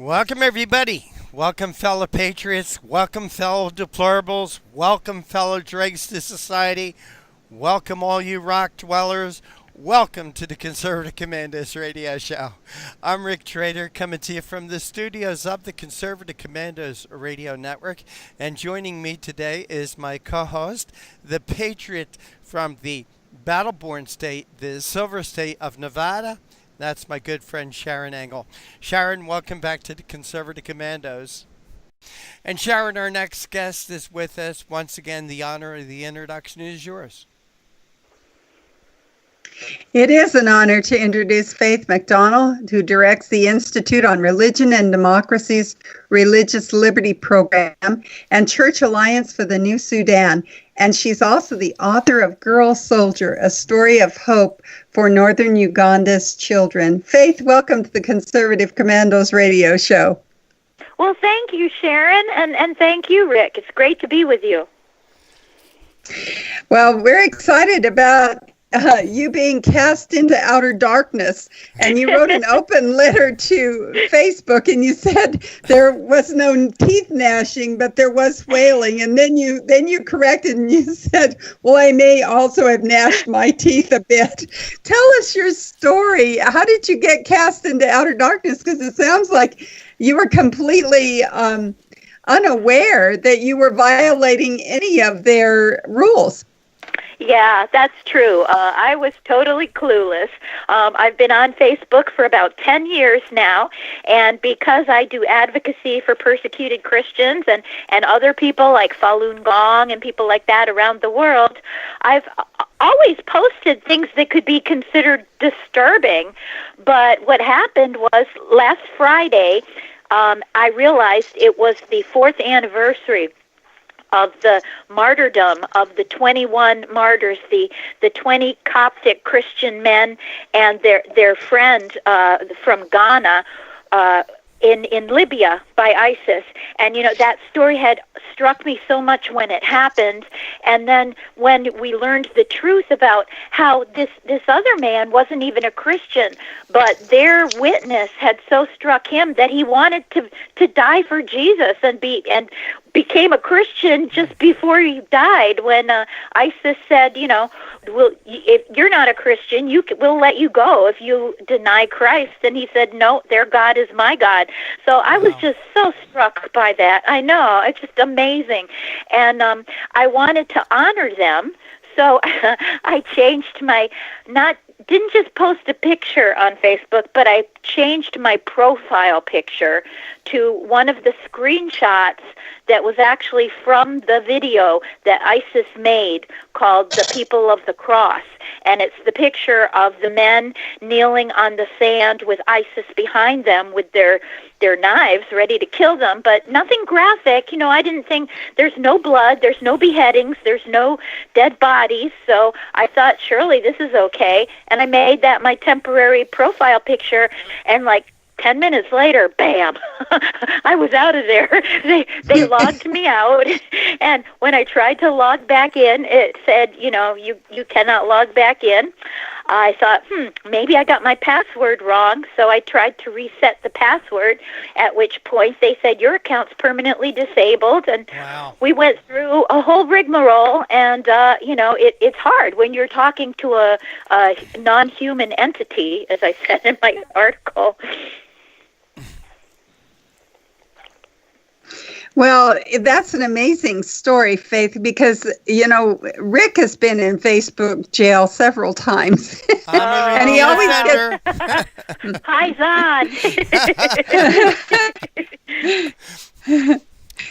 Welcome, everybody. Welcome, fellow patriots. Welcome, fellow deplorables. Welcome, fellow dregs to society. Welcome, all you rock dwellers. Welcome to the Conservative Commandos Radio Show. I'm Rick Trader, coming to you from the studios of the Conservative Commandos Radio Network. And joining me today is my co-host, the patriot from the battle-born state, the Silver State of Nevada. That's my good friend Sharon Engel. Sharon, welcome back to the Conservative Commandos. And Sharon, our next guest is with us. Once again, the honor of the introduction is yours. It is an honor to introduce Faith McDonnell, who directs the Institute on Religion and Democracy's Religious Liberty Program and Church Alliance for the New Sudan. And she's also the author of Girl Soldier, A Story of Hope for Northern Uganda's Children. Faith, welcome to the Conservative Commandos Radio Show. Well, thank you, Sharon, and thank you, Rick. It's great to be with you. Well, we're excited about you being cast into outer darkness, and you wrote an open letter to Facebook, and you said there was no teeth gnashing, but there was wailing, and then you corrected and you said, well, I may also have gnashed my teeth a bit. Tell us your story. How did you get cast into outer darkness? Because it sounds like you were completely unaware that you were violating any of their rules. Yeah, that's true. I was totally clueless. I've been on Facebook for about 10 years now, and because I do advocacy for persecuted Christians and other people like Falun Gong and people like that around the world, I've always posted things that could be considered disturbing. But what happened was last Friday, I realized it was the 4th anniversary of the martyrdom of the 21 martyrs, the 20 Coptic Christian men and their friend from Ghana in Libya by ISIS. And, you know, that story had struck me so much when it happened. And then when we learned the truth about how this other man wasn't even a Christian, but their witness had so struck him that he wanted to die for Jesus and became a Christian just before he died, when ISIS said, you know, if you're not a Christian, we'll let you go if you deny Christ. And he said, no, their God is my God. So I was just so struck by that. I know, it's just amazing. And I wanted to honor them, so I changed didn't just post a picture on Facebook, but I changed my profile picture to one of the screenshots that was actually from the video that ISIS made called The People of the Cross. And it's the picture of the men kneeling on the sand with ISIS behind them with their knives ready to kill them, but nothing graphic. You know, I didn't think, there's no blood, there's no beheadings, there's no dead bodies, so I thought surely this is okay. And I made that my temporary profile picture, and like 10 minutes later, bam, I was out of there. They logged me out, and when I tried to log back in, it said, you know, you cannot log back in. I thought, maybe I got my password wrong, so I tried to reset the password, at which point they said, your account's permanently disabled, and we went through a whole rigmarole, and, you know, it's hard when you're talking to a non-human entity, as I said in my article. Well, that's an amazing story, Faith, because, you know, Rick has been in Facebook jail several times. And he always gets... Hi, Zon.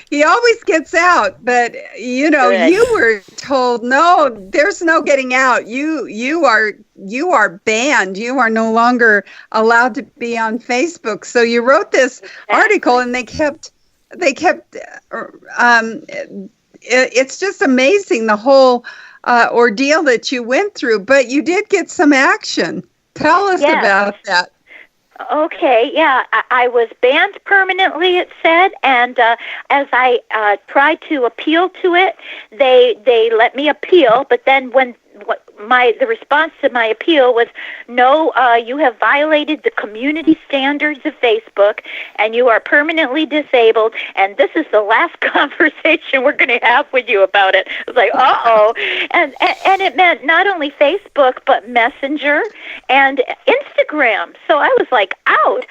He always gets out, but, you know, you were told, no, there's no getting out. You are banned. You are no longer allowed to be on Facebook. So you wrote this article, and they kept it's just amazing, the whole ordeal that you went through, but you did get some action. Tell us about that. Okay, yeah, I was banned permanently, it said, and as I tried to appeal to it, they let me appeal, but then when the response to my appeal was, no, you have violated the community standards of Facebook, and you are permanently disabled, and this is the last conversation we're going to have with you about it. I was like, uh-oh. And it meant not only Facebook, but Messenger and Instagram. So I was like, out.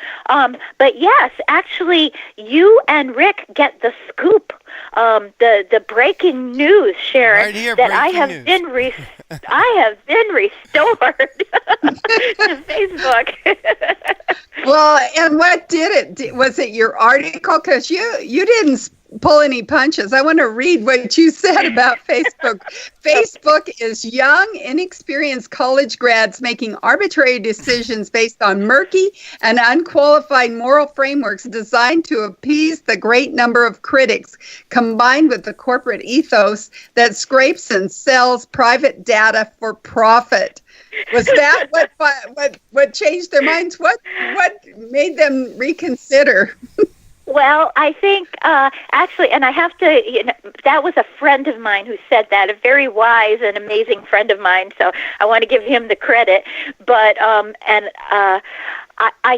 But yes, actually, you and Rick get the scoop. The breaking news, Sharon, Right here, that I have breaking been restored to Facebook. Well, and what did it? Was it your article? Because you didn't pull any punches. I want to read what you said about Facebook. Facebook is young, inexperienced college grads making arbitrary decisions based on murky and unqualified moral frameworks designed to appease the great number of critics, combined with the corporate ethos that scrapes and sells private data for profit. Was that what changed their minds? What made them reconsider? Well, I think actually, and I have to, that was a friend of mine who said that, a very wise and amazing friend of mine. So I want to give him the credit. But I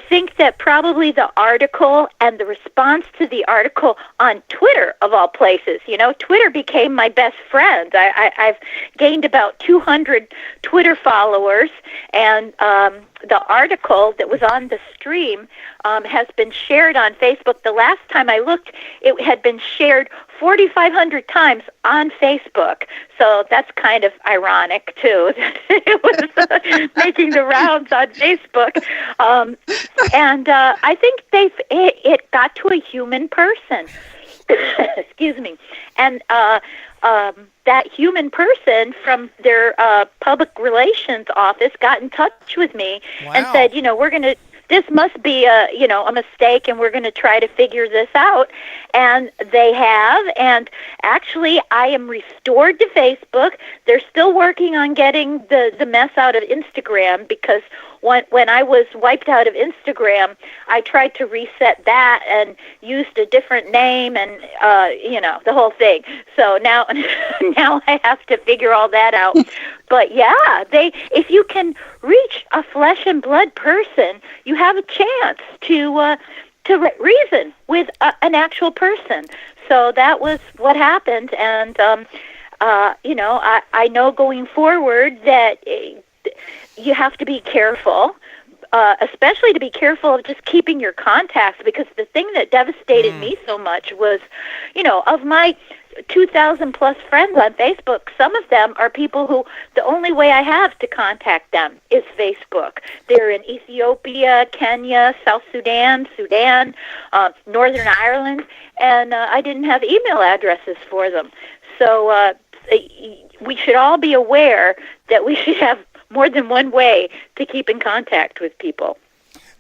think that probably the article and the response to the article on Twitter, of all places, Twitter became my best friend. I've gained about 200 Twitter followers, and the article that was on the stream has been shared on Facebook. The last time I looked, it had been shared 4,500 times on Facebook. So that's kind of ironic, too. It was making the rounds on Facebook. And I think it got to a human person. Excuse me. And that human person from their public relations office got in touch with me and said, this must be a mistake, and we're going to try to figure this out. And they have, and actually I am restored to Facebook. They're still working on getting the mess out of Instagram, because when I was wiped out of Instagram, I tried to reset that and used a different name and, the whole thing. So now I have to figure all that out. But yeah, if you can reach a flesh and blood person, you have a chance to reason with an actual person. So that was what happened. And, I know going forward that you have to be careful, especially to be careful of just keeping your contacts, because the thing that devastated me so much was, of my 2,000 plus friends on Facebook, some of them are people who the only way I have to contact them is Facebook. They're in Ethiopia, Kenya, South Sudan, Northern Ireland, and I didn't have email addresses for them. So we should all be aware that we should have more than one way to keep in contact with people.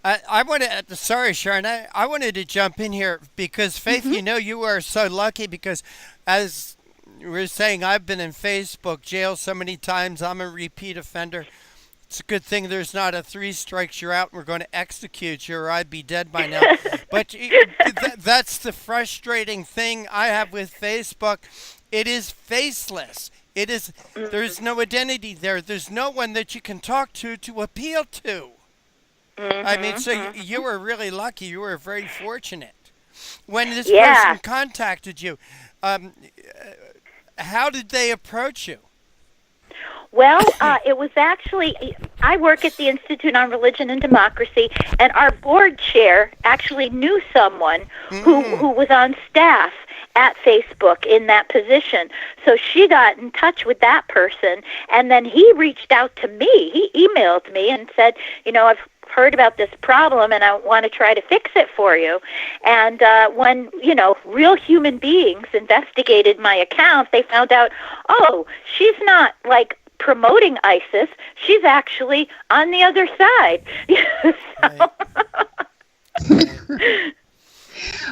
I wanted, sorry, Sharon, I wanted to jump in here because, Faith, you are so lucky because, as you were saying, I've been in Facebook jail so many times. I'm a repeat offender. It's a good thing there's not a 3 strikes you're out and we're going to execute you, or I'd be dead by now. But that's the frustrating thing I have with Facebook. It is faceless. It is. There's no identity there. There's no one that you can talk to appeal to. I mean, so you were really lucky. You were very fortunate. When this person contacted you, how did they approach you? Well, it was actually, I work at the Institute on Religion and Democracy, and our board chair actually knew someone who was on staff at Facebook in that position. So she got in touch with that person, and then he reached out to me. He emailed me and said, I've heard about this problem and I want to try to fix it for you. And when, real human beings investigated my account, they found out, she's not promoting ISIS. She's actually on the other side.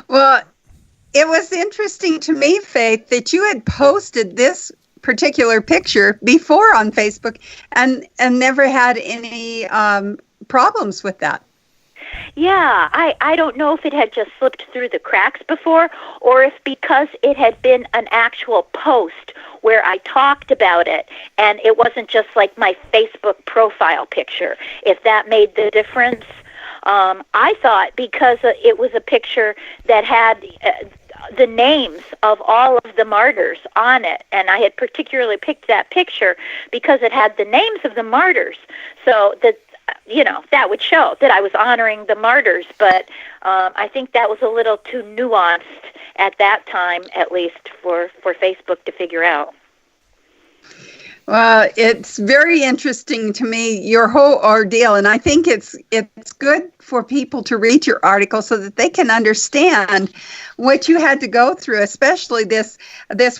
Well, it was interesting to me, Faith, that you had posted this particular picture before on Facebook and never had any problems with that. Yeah, I don't know if it had just slipped through the cracks before, or if because it had been an actual post where I talked about it, and it wasn't just like my Facebook profile picture, if that made the difference. I thought because it was a picture that had the names of all of the martyrs on it, and I had particularly picked that picture because it had the names of the martyrs, so that, you know, that would show that I was honoring the martyrs, but I think that was a little too nuanced at that time, at least for Facebook to figure out. Well, it's very interesting to me, your whole ordeal, and I think it's good for people to read your article so that they can understand what you had to go through, especially this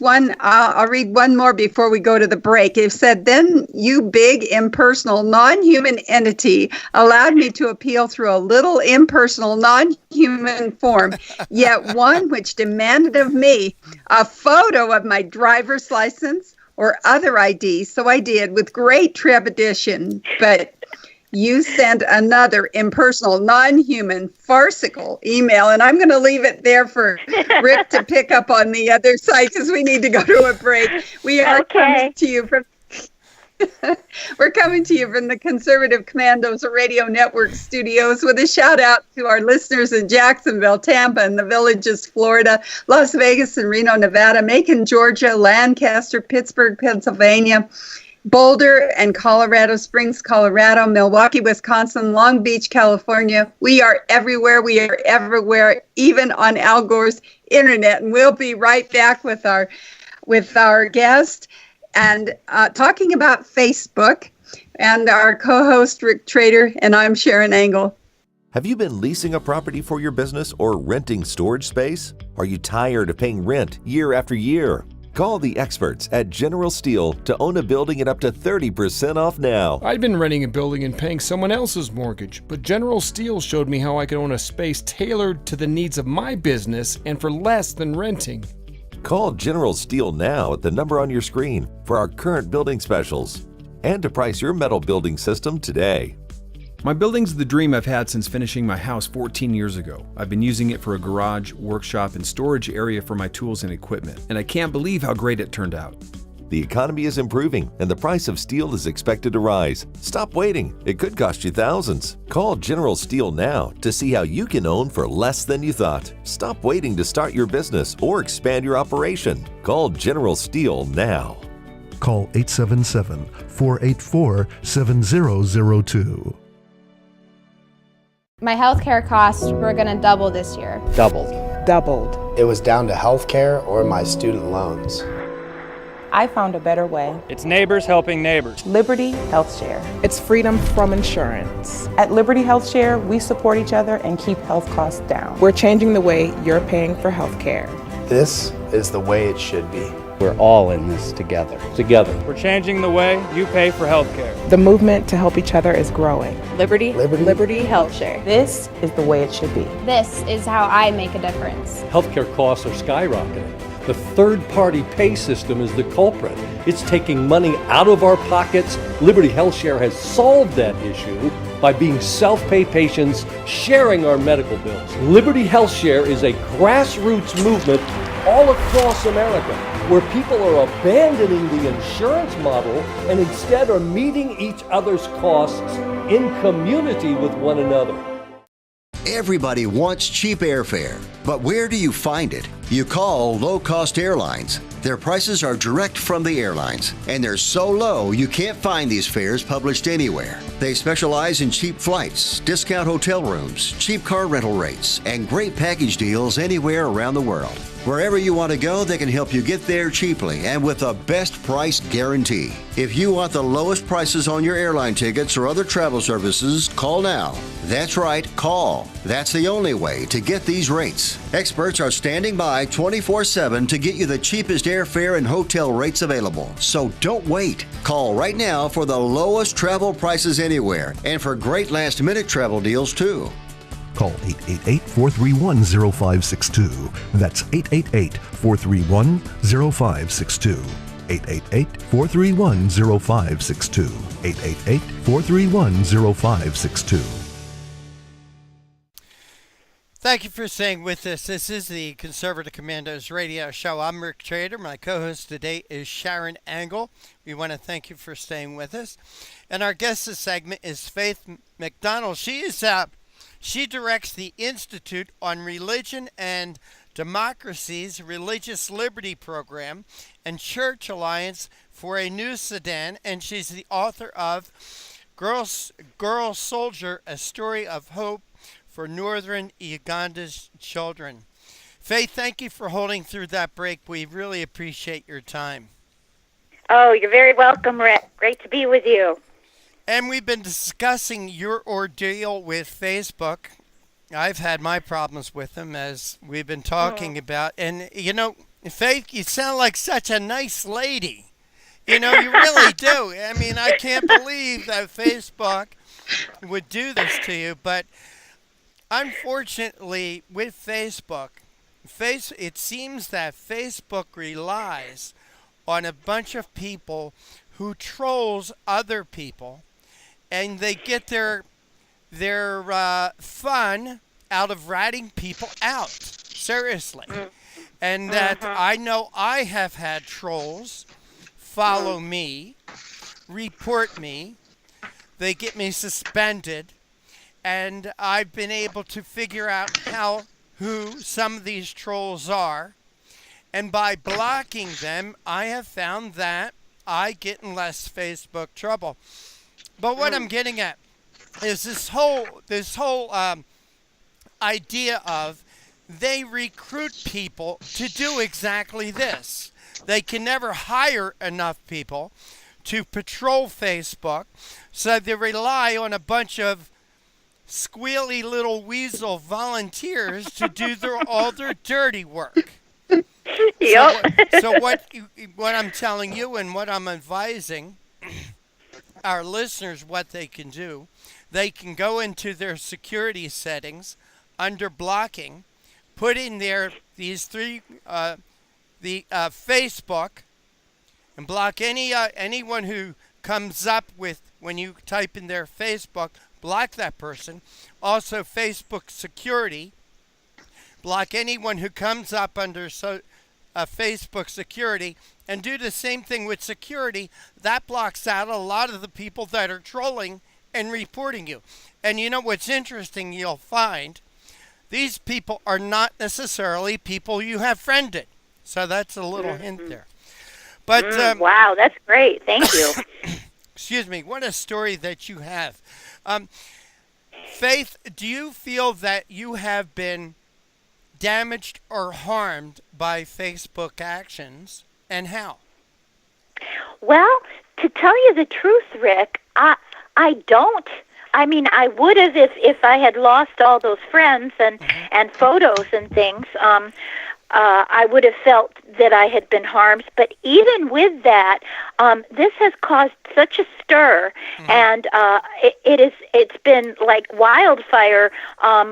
one. I'll read one more before we go to the break. It said, "Then you big, impersonal, non-human entity allowed me to appeal through a little impersonal, non-human form, yet one which demanded of me a photo of my driver's license or other ID. So I did with great trepidation, but you sent another impersonal, non-human, farcical email." And I'm going to leave it there for Rick to pick up on the other side because we need to go to a break. We are coming to you from we're coming to you from the Conservative Commandos Radio Network studios with a shout out to our listeners in Jacksonville, Tampa, and the Villages, Florida, Las Vegas and Reno, Nevada, Macon, Georgia, Lancaster, Pittsburgh, Pennsylvania, Boulder and Colorado Springs, Colorado, Milwaukee, Wisconsin, Long Beach, California. We are everywhere. We are everywhere, even on Al Gore's internet. And we'll be right back with our guest and talking about Facebook, and our co-host Rick Trader, and I'm Sharon Engel. Have you been leasing a property for your business or renting storage space? Are you tired of paying rent year after year? Call the experts at General Steel to own a building at up to 30% off now. I'd been renting a building and paying someone else's mortgage, but General Steel showed me how I could own a space tailored to the needs of my business and for less than renting. Call General Steel now at the number on your screen for our current building specials and to price your metal building system today. My building's the dream I've had since finishing my house 14 years ago. I've been using it for a garage, workshop, and storage area for my tools and equipment, and I can't believe how great it turned out. The economy is improving and the price of steel is expected to rise. Stop waiting. It could cost you thousands. Call General Steel now to see how you can own for less than you thought. Stop waiting to start your business or expand your operation. Call General Steel now. Call 877-484-7002. My healthcare costs were going to double this year. Doubled. Doubled. It was down to healthcare or my student loans. I found a better way. It's neighbors helping neighbors. Liberty Health Share. It's freedom from insurance. At Liberty Health Share, we support each other and keep health costs down. We're changing the way you're paying for health care. This is the way it should be. We're all in this together. We're changing the way you pay for health care. The movement to help each other is growing. Liberty Health Share. This is the way it should be. This is how I make a difference. Healthcare costs are skyrocketing. The third-party pay system is the culprit. It's taking money out of our pockets. Liberty Health Share has solved that issue by being self-pay patients sharing our medical bills. Liberty Health Share is a grassroots movement all across America where people are abandoning the insurance model and instead are meeting each other's costs in community with one another. Everybody wants cheap airfare, but where do you find it? You call Low Cost Airlines. Their prices are direct from the airlines, and they're so low you can't find these fares published anywhere. They specialize in cheap flights, discount hotel rooms, cheap car rental rates, and great package deals anywhere around the world. Wherever you want to go, they can help you get there cheaply and with a best price guarantee. If you want the lowest prices on your airline tickets or other travel services, call now. That's right, call. That's the only way to get these rates. Experts are standing by 24/7 to get you the cheapest airfare and hotel rates available. So don't wait. Call right now for the lowest travel prices anywhere and for great last-minute travel deals too. Call 888-431-0562. That's 888-431-0562. 888-431-0562. 888-431-0562. Thank you for staying with us. This is the Conservative Commandos radio show. I'm Rick Trader. My co-host today is Sharon Angle. We want to thank you for staying with us. And our guest this segment is Faith McDonnell. She directs the Institute on Religion and Democracy's Religious Liberty Program and Church Alliance for a New Sudan, and she's the author of Girl Soldier, A Story of Hope for Northern Uganda's Children. Faith, thank you for holding through that break. We really appreciate your time. Oh, you're very welcome, Rick. Great to be with you. And we've been discussing your ordeal with Facebook. I've had my problems with them, as we've been talking about. And, you know, Faith, you sound like such a nice lady. You know, you really do. I mean, I can't believe that Facebook would do this to you. But unfortunately, with Facebook, it seems that Facebook relies on a bunch of people who trolls other people, and they get their fun out of ratting people out. Seriously. And that I know I have had trolls follow me, report me. They get me suspended. And I've been able to figure out who some of these trolls are. And by blocking them, I have found that I get in less Facebook trouble. But what I'm getting at is this whole idea of they recruit people to do exactly this. They can never hire enough people to patrol Facebook, so they rely on a bunch of squealy little weasel volunteers to do all their dirty work. Yep. So what I'm telling you and what I'm advising our listeners what they can do, they can go into their security settings under blocking, put in there these three, Facebook, and block anyone who comes up with, when you type in their Facebook, block that person. Also, Facebook security, block anyone who comes up under Facebook security, and do the same thing with security. That blocks out a lot of the people that are trolling and reporting you. And you know what's interesting, you'll find these people are not necessarily people you have friended. So that's a little hint there. But wow, that's great. Thank you. Excuse me. What a story that you have. Faith, do you feel that you have been damaged or harmed by Facebook actions, and how? Well, to tell you the truth, Rick, I don't. I mean, I would have if I had lost all those friends and photos and things. I would have felt that I had been harmed. But even with that, this has caused such a stir, and it's been like wildfire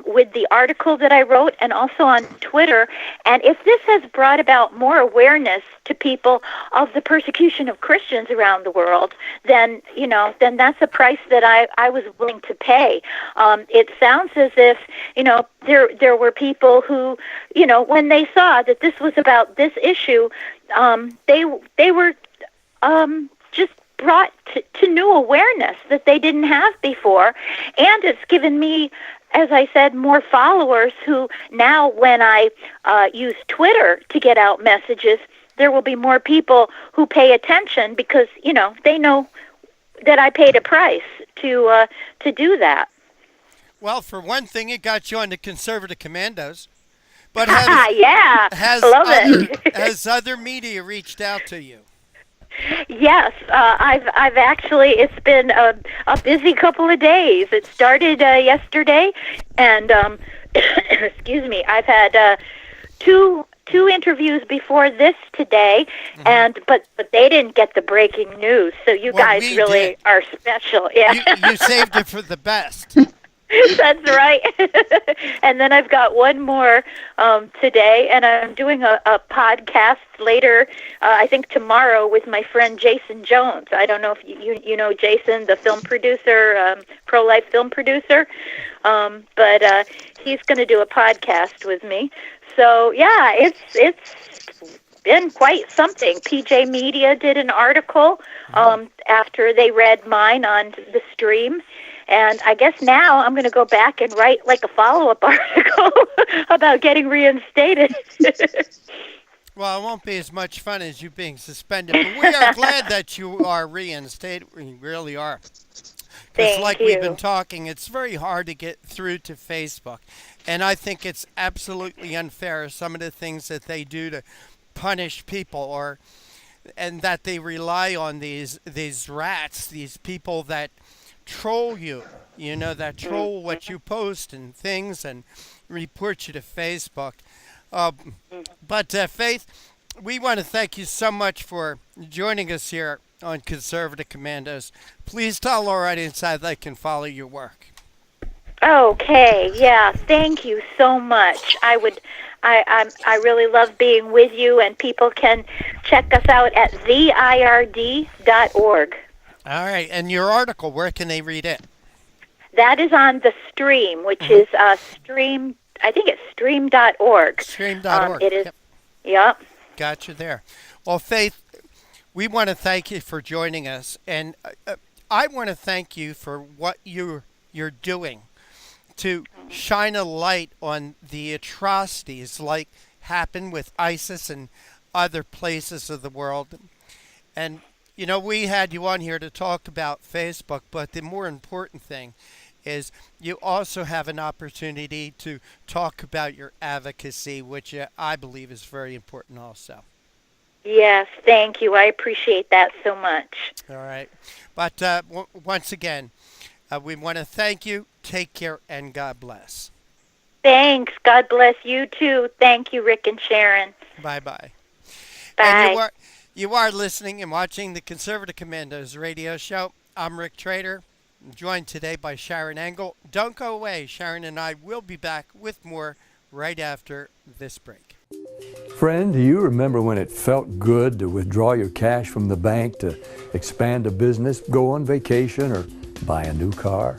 with the article that I wrote and also on Twitter. And if this has brought about more awareness to people of the persecution of Christians around the world, then that's a price that I was willing to pay. It sounds as if there were people who when they saw that this was about this issue, they were just brought to new awareness that they didn't have before, and it's given me, as I said, more followers who now, when I use Twitter to get out messages, there will be more people who pay attention because they know that I paid a price to do that. Well, for one thing, it got you on the Conservative Commandos. But has other media reached out to you? Yes, I've actually. It's been a busy couple of days. It started yesterday, and excuse me. I've had two interviews before this today, but they didn't get the breaking news. So you guys really are special. Yeah, you saved it for the best. That's right. And then I've got one more today, and I'm doing a podcast later, I think tomorrow, with my friend Jason Jones. I don't know if you know Jason, the film producer, pro-life film producer, but he's going to do a podcast with me. So, yeah, it's been quite something. PJ Media did an article after they read mine on the stream. And I guess now I'm going to go back and write like a follow-up article about getting reinstated. Well, it won't be as much fun as you being suspended, but we are glad that you are reinstated. We really are. Because like we've been talking, it's very hard to get through to Facebook. And I think it's absolutely unfair, some of the things that they do to punish people, and that they rely on these rats, these people that troll you, that troll what you post and things and report you to Facebook. But Faith, we want to thank you so much for joining us here on Conservative Commandos. Please tell our audience how they can follow your work. Okay, yeah, thank you so much. I really love being with you, and people can check us out at theird.org. All right, and your article, where can they read it? That is on the Stream, which is Stream. I think it's stream.org. Stream.org. It is. Yep. Got you there. Well, Faith, we want to thank you for joining us, and I want to thank you for what you're doing to shine a light on the atrocities like happen with ISIS and other places of the world. And we had you on here to talk about Facebook, but the more important thing is you also have an opportunity to talk about your advocacy, which I believe is very important also. Yes, thank you. I appreciate that so much. All right. But once again, we want to thank you. Take care, and God bless. Thanks. God bless you, too. Thank you, Rick and Sharon. Bye-bye. Bye. And you are listening and watching the Conservative Commandos radio show. I'm Rick Trader. I'm joined today by Sharon Engel. Don't go away. Sharon and I will be back with more right after this break. Friend, do you remember when it felt good to withdraw your cash from the bank to expand a business, go on vacation, or buy a new car?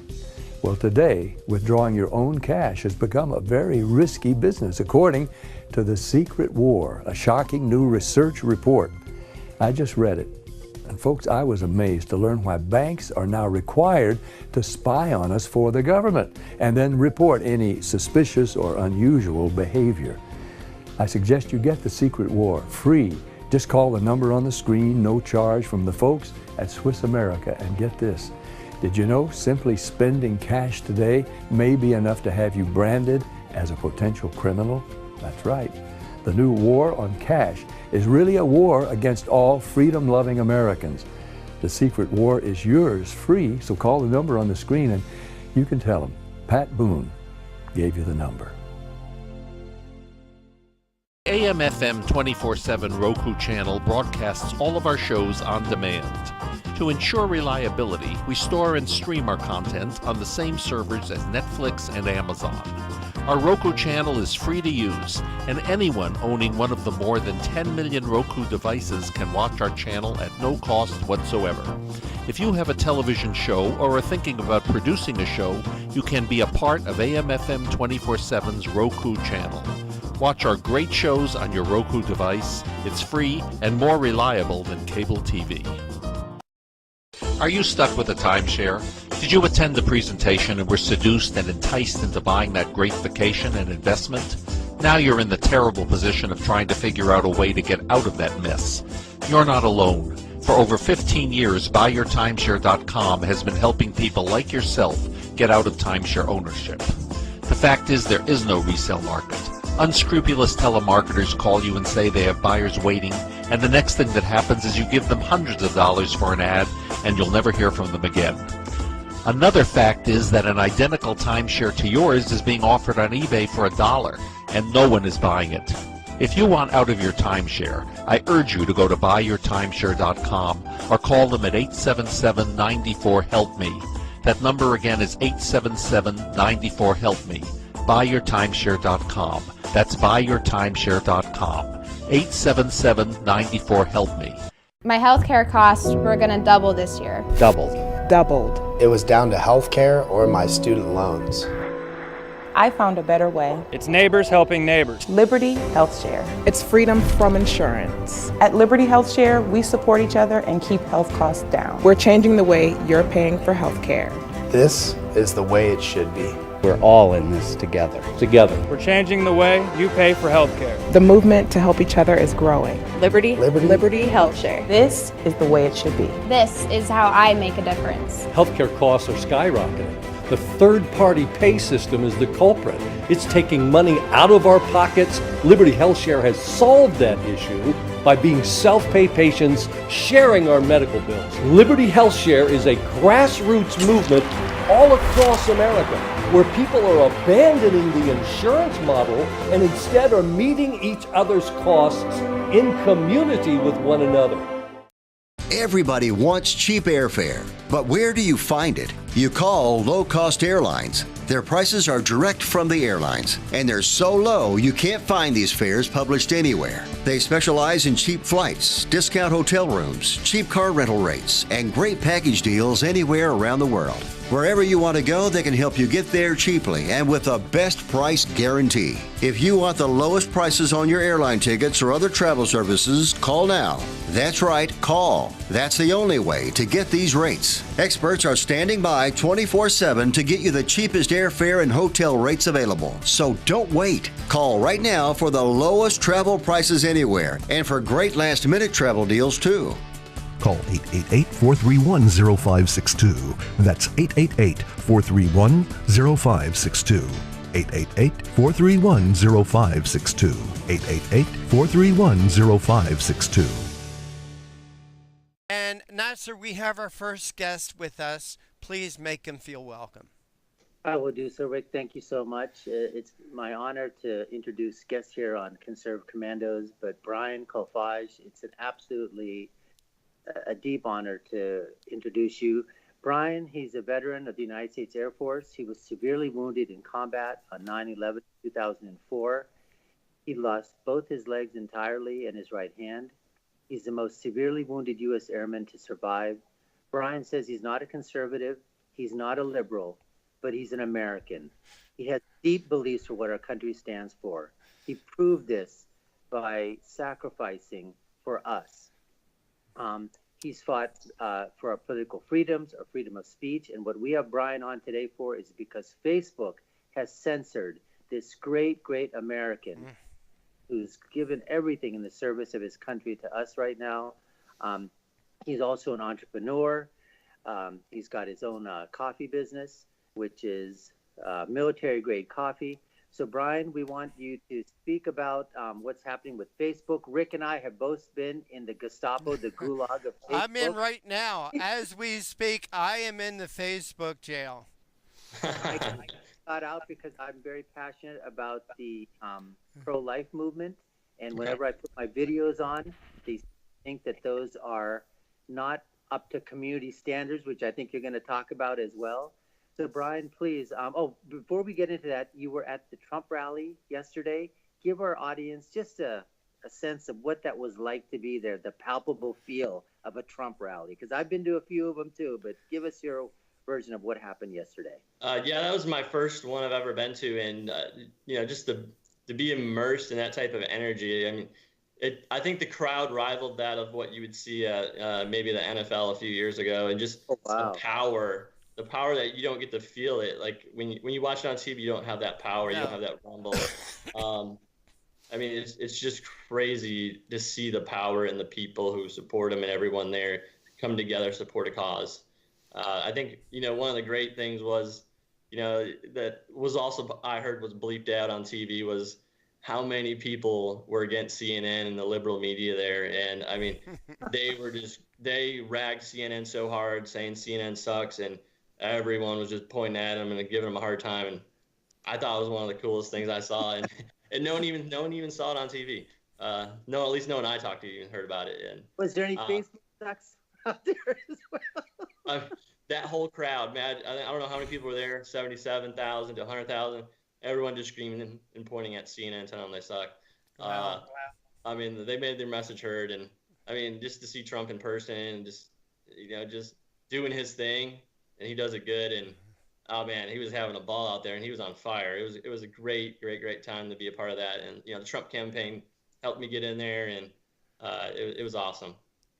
Well, today, withdrawing your own cash has become a very risky business, according to The Secret War, a shocking new research report. I just read it. And folks, I was amazed to learn why banks are now required to spy on us for the government and then report any suspicious or unusual behavior. I suggest you get The Secret War free. Just call the number on the screen, no charge, from the folks at Swiss America. And get this, did you know simply spending cash today may be enough to have you branded as a potential criminal? That's right. The new war on cash is really a war against all freedom-loving Americans. The Secret War is yours free, so call the number on the screen and you can tell them Pat Boone gave you the number. AM/FM 24/7 Roku channel broadcasts all of our shows on demand. To ensure reliability, we store and stream our content on the same servers as Netflix and Amazon. Our Roku channel is free to use, and anyone owning one of the more than 10 million Roku devices can watch our channel at no cost whatsoever. If you have a television show or are thinking about producing a show, you can be a part of AM/FM 24/7's Roku channel. Watch our great shows on your Roku device. It's free and more reliable than cable TV. Are you stuck with a timeshare? Did you attend the presentation and were seduced and enticed into buying that great vacation and investment? Now you're in the terrible position of trying to figure out a way to get out of that mess. You're not alone. For over 15 years, BuyYourTimeshare.com has been helping people like yourself get out of timeshare ownership. The fact is, there is no resale market. Unscrupulous telemarketers call you and say they have buyers waiting, and the next thing that happens is you give them hundreds of dollars for an ad, and you'll never hear from them again. Another fact is that an identical timeshare to yours is being offered on eBay for $1, and no one is buying it. If you want out of your timeshare, I urge you to go to BuyYourTimeshare.com or call them at 877-94-HELP-ME. That number again is 877-94-HELP-ME. Buyyourtimeshare.com. That's buyyourtimeshare.com. 877-94-HELP-ME. My healthcare costs were going to double this year. Doubled. It was down to healthcare or my student loans. I found a better way. It's neighbors helping neighbors. Liberty Health Share. It's freedom from insurance. At Liberty Health Share, we support each other and keep health costs down. We're changing the way you're paying for health care. This is the way it should be. We're all in this together. We're changing the way you pay for health care. The movement to help each other is growing. Liberty Health Share. This is the way it should be. This is how I make a difference. Healthcare costs are skyrocketing. The third-party pay system is the culprit. It's taking money out of our pockets. Liberty Health Share has solved that issue by being self-pay patients sharing our medical bills. Liberty Health Share is a grassroots movement all across America where people are abandoning the insurance model and instead are meeting each other's costs in community with one another. Everybody wants cheap airfare, but where do you find it? You call low-cost airlines. Their prices are direct from the airlines, and they're so low you can't find these fares published anywhere. They specialize in cheap flights, discount hotel rooms, cheap car rental rates, and great package deals anywhere around the world. Wherever you want to go, they can help you get there cheaply and with a best price guarantee. If you want the lowest prices on your airline tickets or other travel services, call now. That's right, call. That's the only way to get these rates. Experts are standing by 24/7 to get you the cheapest airfare and hotel rates available. So don't wait. Call right now for the lowest travel prices anywhere and for great last-minute travel deals too. Call 888-431-0562. That's 888-431-0562. 888-431-0562. 888-431-0562. And Nasser, we have our first guest with us. Please make him feel welcome. I will do so, Rick. Thank you so much. It's my honor to introduce guests here on Conserve Commandos, but Brian Kolfage, it's an absolutely a deep honor to introduce you. Brian, he's a veteran of the United States Air Force. He was severely wounded in combat on 9/11, 2004. He lost both his legs entirely and his right hand. He's the most severely wounded U.S. airman to survive. Brian says he's not a conservative, he's not a liberal, but he's an American. He has deep beliefs for what our country stands for. He proved this by sacrificing for us. He's fought for our political freedoms, our freedom of speech, and what we have Brian on today for is because Facebook has censored this great, great American who's given everything in the service of his country to us right now. He's also an entrepreneur. He's got his own coffee business, which is military-grade coffee. So, Brian, we want you to speak about what's happening with Facebook. Rick and I have both been in the Gestapo, the gulag of Facebook. I'm in right now. As we speak, I am in the Facebook jail. I got out because I'm very passionate about the pro-life movement. And whenever I put my videos on, they think that those are not up to community standards, which I think you're going to talk about as well. So, Brian, please, before we get into that, you were at the Trump rally yesterday. Give our audience just a sense of what that was like to be there, the palpable feel of a Trump rally. Because I've been to a few of them too, but give us your version of what happened yesterday. Yeah, that was my first one I've ever been to. And, just to be immersed in that type of energy, I mean, I think the crowd rivaled that of what you would see at maybe the NFL a few years ago. And just the power that you don't get to feel it. Like when you watch it on TV, you don't have that power. You don't have that rumble. I mean, it's just crazy to see the power in the people who support him and everyone there come together, support a cause. I think, one of the great things was, that was also, I heard was bleeped out on TV was how many people were against CNN and the liberal media there. And I mean, they ragged CNN so hard saying CNN sucks, and everyone was just pointing at him and giving him a hard time. And I thought it was one of the coolest things I saw. And no one even saw it on TV. No, at least no one I talked to even heard about it. And was there any Facebook sucks out there as well? that whole crowd, man, I don't know how many people were there, 77,000 to 100,000. Everyone just screaming and pointing at CNN and telling them they suck. Wow. I mean, they made their message heard, and I mean, just to see Trump in person and just just doing his thing, and he does it good. And oh man, he was having a ball out there, and he was on fire. It was a great time to be a part of that. And the Trump campaign helped me get in there, and it was awesome.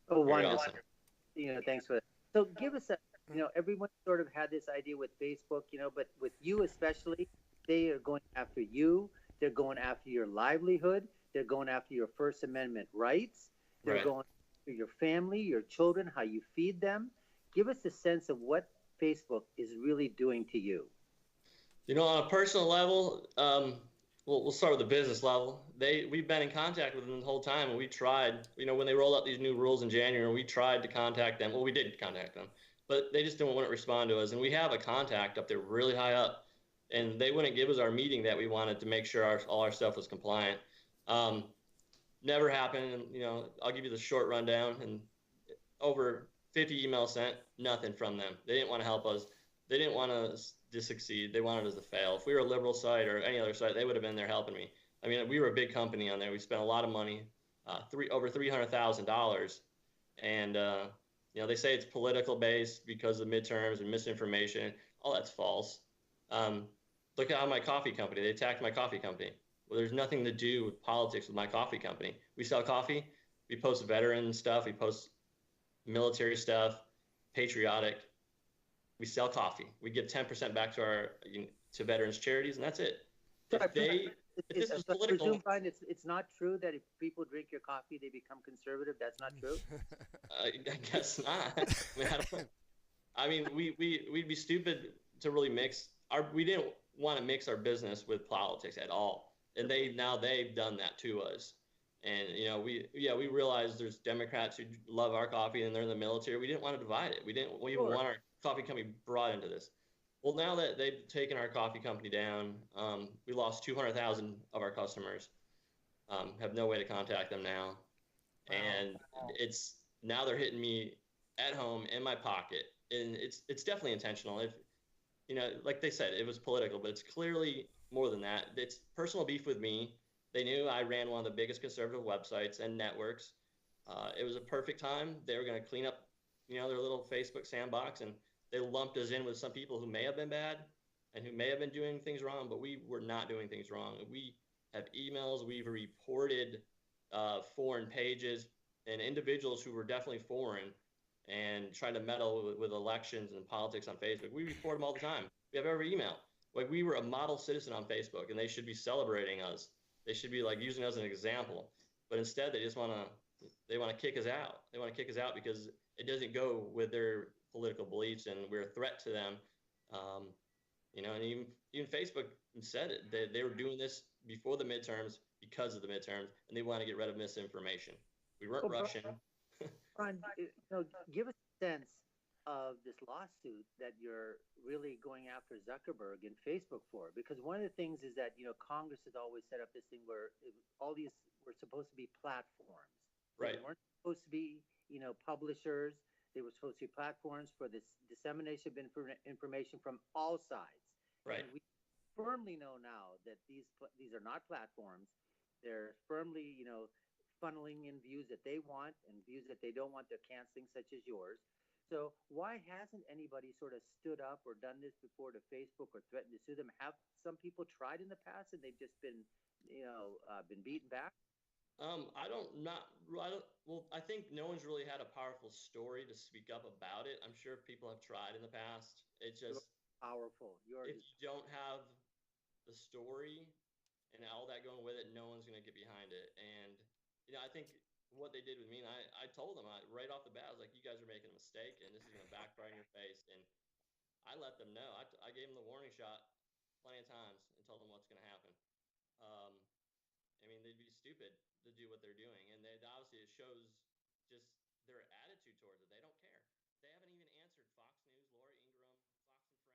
Oh, Very wonderful. awesome. Thanks for that. So give us everyone sort of had this idea with Facebook, but with you especially, they are going after you. They're going after your livelihood. They're going after your First Amendment rights. They're going after your family, your children, how you feed them. Give us a sense of what Facebook is really doing to you. On a personal level, we'll start with the business level. We've been in contact with them the whole time, and we tried. When they rolled out these new rules in January, we tried to contact them. Well, we did contact them, but they just didn't want to respond to us. And we have a contact up there really high up, and they wouldn't give us our meeting that we wanted to make sure all our stuff was compliant. Never happened. And I'll give you the short rundown. And over 50 emails sent, nothing from them. They didn't want to help us. They didn't want us to succeed. They wanted us to fail. If we were a liberal site or any other site, they would have been there helping me. I mean, we were a big company on there. We spent a lot of money, over $300,000. And, they say it's political based because of midterms and misinformation. All that's false. Look at how my coffee company, they attacked my coffee company. Well, there's nothing to do with politics with my coffee company. We sell coffee. We post veteran stuff. We post military stuff, patriotic. We sell coffee. We give 10% back to veterans charities, and that's it. If this is political, Brian, it's not true that if people drink your coffee, they become conservative. That's not true. I guess not. I mean, we'd be stupid to really mix we didn't want to mix our business with politics at all, and they've done that to us. And we realized there's Democrats who love our coffee and they're in the military. We didn't want to divide it. We didn't even want our coffee company brought into this. Well, now that they've taken our coffee company down, we lost 200,000 of our customers. Have no way to contact them now, and now they're hitting me at home in my pocket, and it's definitely intentional. If like they said, it was political, but it's clearly more than that. It's personal beef with me. They knew I ran one of the biggest conservative websites and networks. It was a perfect time. They were going to clean up, their little Facebook sandbox, and they lumped us in with some people who may have been bad and who may have been doing things wrong, but we were not doing things wrong. We have emails. We've reported foreign pages and individuals who were definitely foreign and trying to meddle with elections and politics on Facebook. We report them all the time. We have every email. Like, we were a model citizen on Facebook, and they should be celebrating us. They should be like using us as an example, but instead they just want to kick us out. They want to kick us out because it doesn't go with their political beliefs, and we're a threat to them. And even Facebook said it. They were doing this before the midterms because of the midterms, and they want to get rid of misinformation. We weren't Russian. Brian, give us a sense of this lawsuit that you're really going after Zuckerberg and Facebook for, because one of the things is that Congress has always set up this thing where all these were supposed to be platforms. Right. They weren't supposed to be publishers. They were supposed to be platforms for this dissemination of information from all sides. Right. And we firmly know now that these are not platforms. They're firmly funneling in views that they want and views that they don't want. They're canceling, such as yours. So why hasn't anybody sort of stood up or done this before to Facebook or threatened to sue them? Have some people tried in the past and they've just been beaten back? I think no one's really had a powerful story to speak up about it. I'm sure people have tried in the past. It's just powerful. If you don't have the story and all that going with it, no one's going to get behind it. And I think what they did with me, and I told them right off the bat, I was like, you guys are making a mistake, and this is going to backfire in your face. And I let them know. I gave them the warning shot plenty of times and told them what's going to happen. They'd be stupid to do what they're doing, and obviously it shows just their attitude towards it. They don't care. They haven't even answered Fox News, Laura Ingraham, Fox and Friends.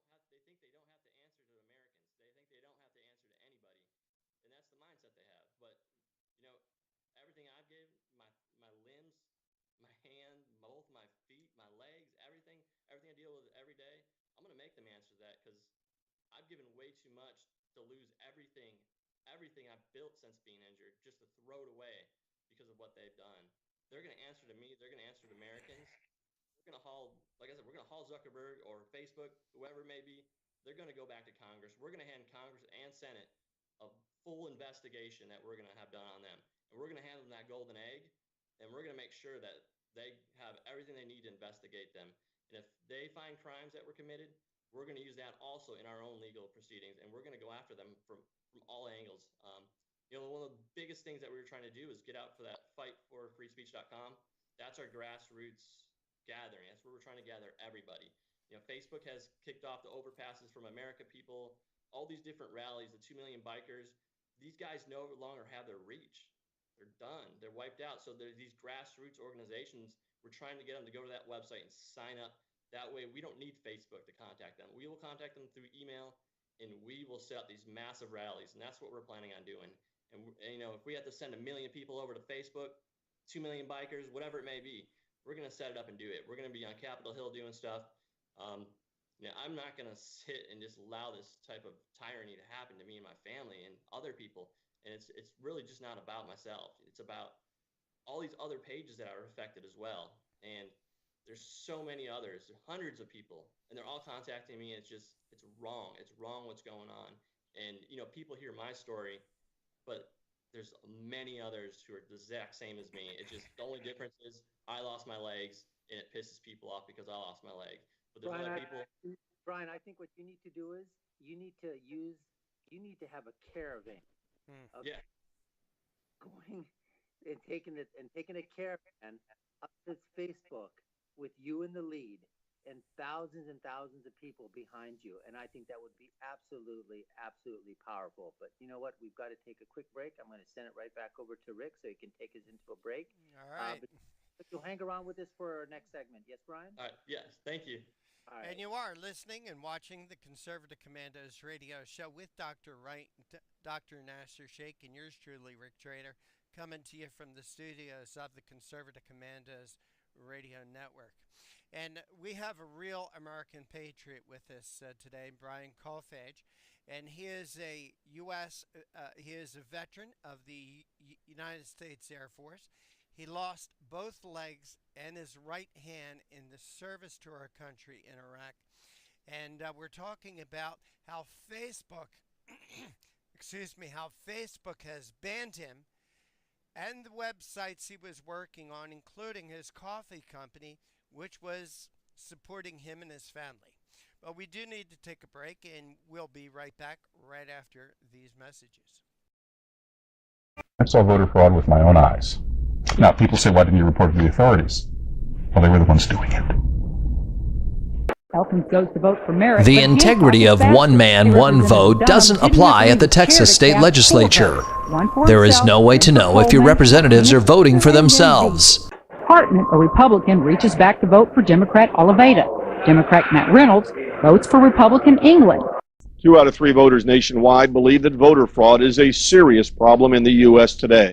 I ignore them because that's what they do. They think they don't have to answer to Americans. They think they don't have to answer to anybody, and that's the mindset they have. But everything everything I've given, my limbs, my hand, both my feet, my legs, everything I deal with every day, I'm going to make them answer that, because I've given way too much to lose everything I've built since being injured, just to throw it away because of what they've done. They're going to answer to me. They're going to answer to Americans. We're going to haul, like I said, we're going to haul Zuckerberg or Facebook, whoever it may be. They're going to go back to Congress. We're going to hand Congress and Senate a full investigation that we're going to have done on them. And we're going to hand them that golden egg, and we're going to make sure that they have everything they need to investigate them. And if they find crimes that were committed, we're going to use that also in our own legal proceedings, and we're going to go after them from all angles. One of the biggest things that we were trying to do is get out for that fightforfreespeech.com. That's our grassroots gathering. That's where we're trying to gather everybody. Facebook has kicked off the Overpasses from America people, all these different rallies, the 2 million bikers. These guys no longer have their reach. They're done. They're wiped out. So there's these grassroots organizations. We're trying to get them to go to that website and sign up. That way we don't need Facebook to contact them. We will contact them through email, and we will set up these massive rallies. And that's what we're planning on doing. And if we have to send 1 million people over to Facebook, 2 million bikers, whatever it may be, we're going to set it up and do it. We're going to be on Capitol Hill doing stuff. I'm not going to sit and just allow this type of tyranny to happen to me and my family and other people. And it's really just not about myself. It's about all these other pages that are affected as well. And there's so many others, hundreds of people, and they're all contacting me. It's wrong. It's wrong what's going on. And, people hear my story, but there's many others who are the exact same as me. It's just, the only difference is I lost my legs, and it pisses people off because I lost my leg. But there's other people. Brian, I think what you need to do is you need to have a caravan. Yeah. Going and taking a caravan up to Facebook with you in the lead and thousands of people behind you. And I think that would be absolutely, absolutely powerful. But you know what? We've got to take a quick break. I'm going to send it right back over to Rick so he can take us into a break. All right. But you'll hang around with us for our next segment. Yes, Brian? All right. Yes. Thank you. All right. And you are listening and watching the Conservative Commandos radio show with Dr. Wright, Dr. Nasser Sheikh, and yours truly, Rick Trader, coming to you from the studios of the Conservative Commandos radio network. And we have a real American patriot with us today, Brian Kolfage, and he is a veteran of the United States Air Force. He lost both legs and his right hand in the service to our country in Iraq. And we're talking about how Facebook, how Facebook has banned him and the websites he was working on, including his coffee company, which was supporting him and his family. But we do need to take a break, and we'll be right back right after these messages. I saw voter fraud with my own eyes. Now, people say, why didn't you report it to the authorities? Well, they were the ones doing it. The integrity of one man, one vote doesn't apply at the Texas state legislature. There is no way to know if your representatives are voting for themselves. Hartman, a Republican, reaches back to vote for Democrat Oliveira. Democrat Matt Reynolds votes for Republican England. 2 out of 3 voters nationwide believe that voter fraud is a serious problem in the U.S. today.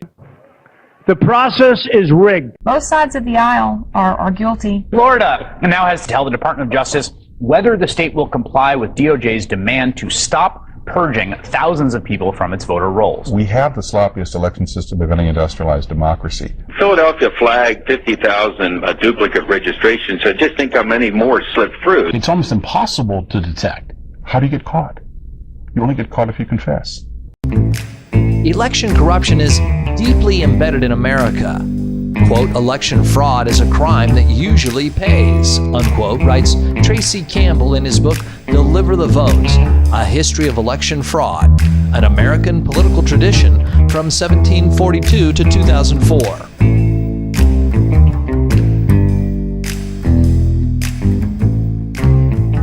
The process is rigged. Both sides of the aisle are guilty. Florida now has to tell the Department of Justice whether the state will comply with DOJ's demand to stop purging thousands of people from its voter rolls. We have the sloppiest election system of any industrialized democracy. Philadelphia flagged 50,000 duplicate registrations, so just think how many more slipped through. It's almost impossible to detect. How do you get caught? You only get caught if you confess. Election corruption is deeply embedded in America. Quote, election fraud is a crime that usually pays, unquote, writes Tracy Campbell in his book, Deliver the Vote, A History of Election Fraud, an American political tradition from 1742 to 2004.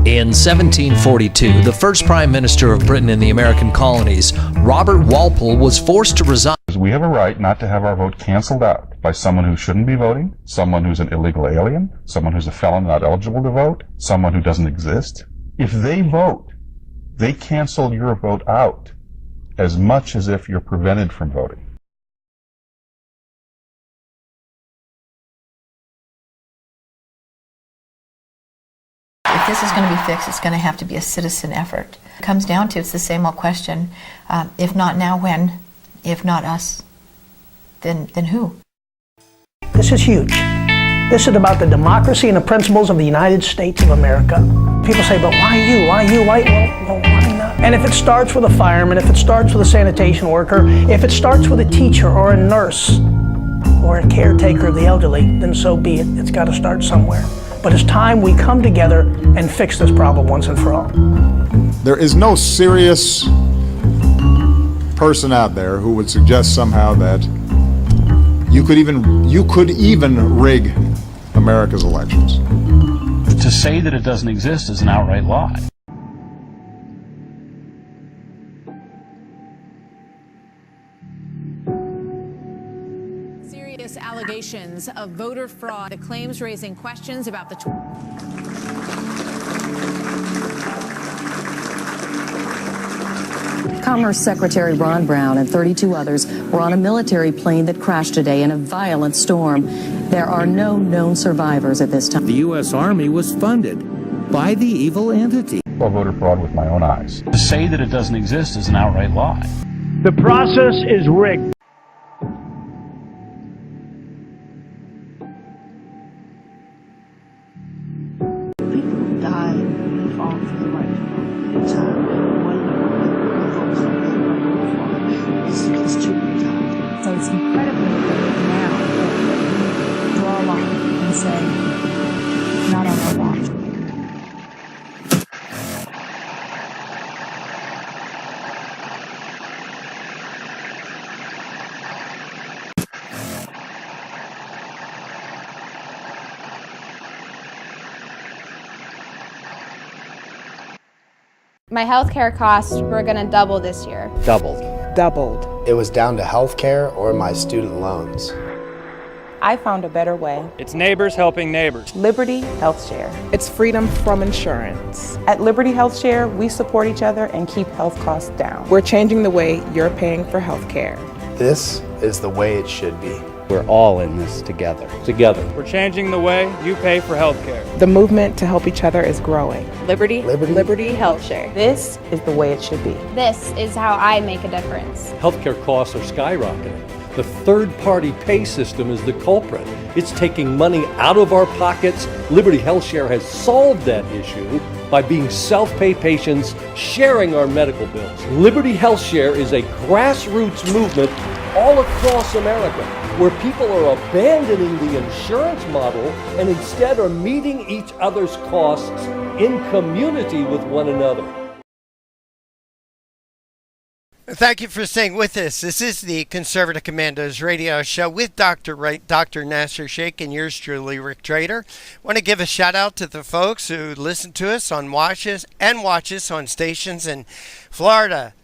In 1742, the first Prime Minister of Britain in the American colonies, Robert Walpole, was forced to resign. We have a right not to have our vote canceled out by someone who shouldn't be voting, someone who's an illegal alien, someone who's a felon not eligible to vote, someone who doesn't exist. If they vote, they cancel your vote out as much as if you're prevented from voting. If this is going to be fixed, it's going to have to be a citizen effort. It comes down to, it's the same old question, if not now, when? If not us, then who? This is huge. This is about the democracy and the principles of the United States of America. People say, but why you? Why you? Why not? And if it starts with a fireman, if it starts with a sanitation worker, if it starts with a teacher or a nurse or a caretaker of the elderly, then so be it. It's got to start somewhere. But it's time we come together and fix this problem once and for all. There is no serious person out there who would suggest somehow that you could even rig America's elections. To say that it doesn't exist is an outright lie. Serious allegations of voter fraud. The claims raising questions about the Commerce Secretary Ron Brown and 32 others were on a military plane that crashed today in a violent storm. There are no known survivors at this time. The U.S. Army was funded by the evil entity. Saw voter fraud with my own eyes. To say that it doesn't exist is an outright lie. The process is rigged. People die and fall for the right time. It's too many times. So it's incredibly important now that we draw a line and say, not on our watch. My healthcare costs were going to double this year. Doubled. Doubled. It was down to healthcare or my student loans. I found a better way. It's neighbors helping neighbors. Liberty Health Share. It's freedom from insurance. At Liberty Health Share, we support each other and keep health costs down. We're changing the way you're paying for health care. This is the way it should be. We're all in this together. Together. We're changing the way you pay for health care. The movement to help each other is growing. Liberty Health Share. This is the way it should be. This is how I make a difference. Healthcare costs are skyrocketing. The third-party pay system is the culprit. It's taking money out of our pockets. Liberty Health Share has solved that issue by being self-pay patients sharing our medical bills. Liberty Health Share is a grassroots movement all across America, where people are abandoning the insurance model and instead are meeting each other's costs in community with one another. Thank you for staying with us. This is the Conservative Commandos radio show with Dr. Nasser Sheikh and yours truly, Rick Trader. I want to give a shout out to the folks who listen to us on watch us on stations in Florida,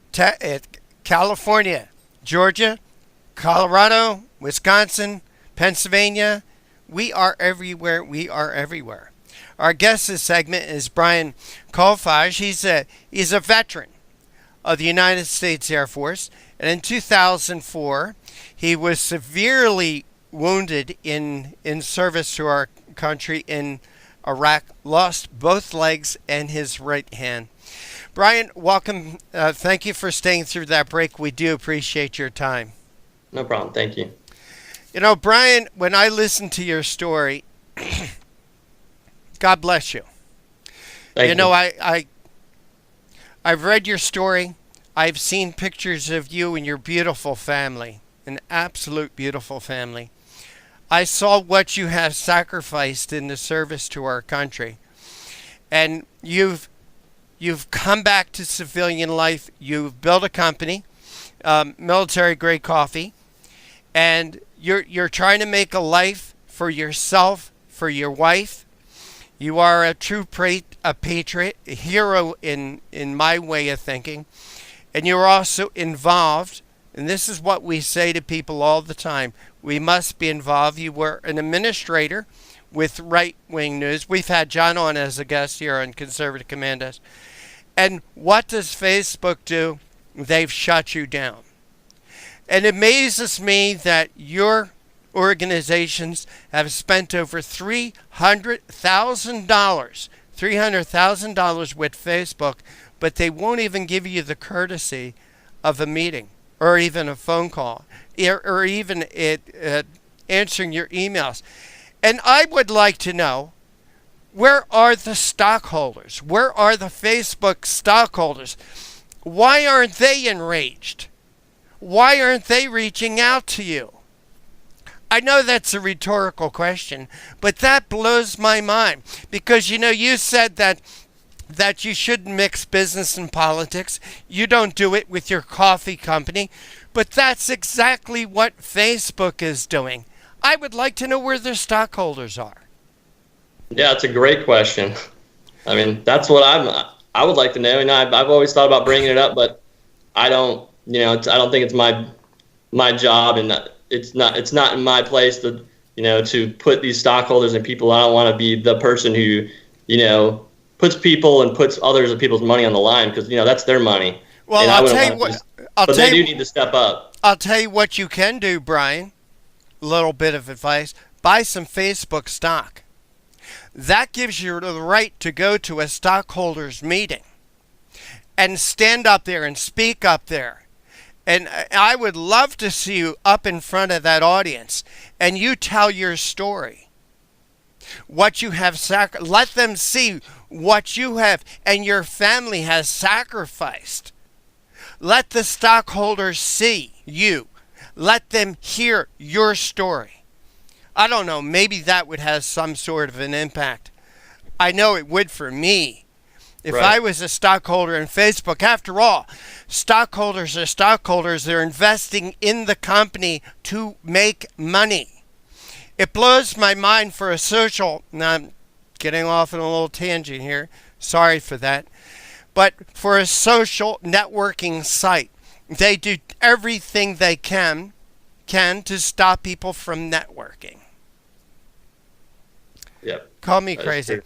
California, Georgia, Colorado, Wisconsin, Pennsylvania. We are everywhere. We are everywhere. Our guest this segment is Brian Kolfage. He's a veteran of the United States Air Force, and in 2004 he was severely wounded in service to our country in Iraq, lost both legs and his right hand. Brian, welcome. Thank you for staying through that break. We do appreciate your time. No problem. Thank you. You know, Brian, when I listen to your story, God bless you. Thank you. You know, I've read your story. I've seen pictures of you and your beautiful family, an absolute beautiful family. I saw what you have sacrificed in the service to our country. And you've come back to civilian life. You've built a company, military grade coffee, and you're trying to make a life for yourself, for your wife. You are a true patriot, a hero in my way of thinking. And you're also involved, and this is what we say to people all the time. We must be involved. You were an administrator with right-wing news. We've had John on as a guest here on Conservative Commandos. And what does Facebook do? They've shut you down. And it amazes me that your organizations have spent over $300,000 $300,000 with Facebook, but they won't even give you the courtesy of a meeting or even a phone call or even answering your emails. And I would like to know, where are the stockholders? Where are the Facebook stockholders? Why aren't they enraged? Why aren't they reaching out to you? I know that's a rhetorical question, but that blows my mind because, you said that you shouldn't mix business and politics. You don't do it with your coffee company, but that's exactly what Facebook is doing. I would like to know where their stockholders are. Yeah, it's a great question. I mean, that's what I would like to know. And I've always thought about bringing it up, but I don't, I don't think it's my job, and it's not in my place to, to put these stockholders and people. I don't want to be the person who, puts people and puts others of people's money on the line because, that's their money. Well, I'll tell you what, but they do need to step up. I'll tell you what you can do, Brian. Little bit of advice. Buy some Facebook stock. That gives you the right to go to a stockholders meeting and stand up there and speak up there. And I would love to see you up in front of that audience and you tell your story. What you have let them see what you have and your family has sacrificed. Let the stockholders see you. Let them hear your story. I don't know, maybe that would have some sort of an impact. I know it would for me. If I was a stockholder in Facebook, after all, stockholders are stockholders. They're investing in the company to make money. It blows my mind for a social, now I'm getting off on a little tangent here, sorry for that, but for a social networking site, they do everything they can to stop people from networking. Yep. Call me crazy.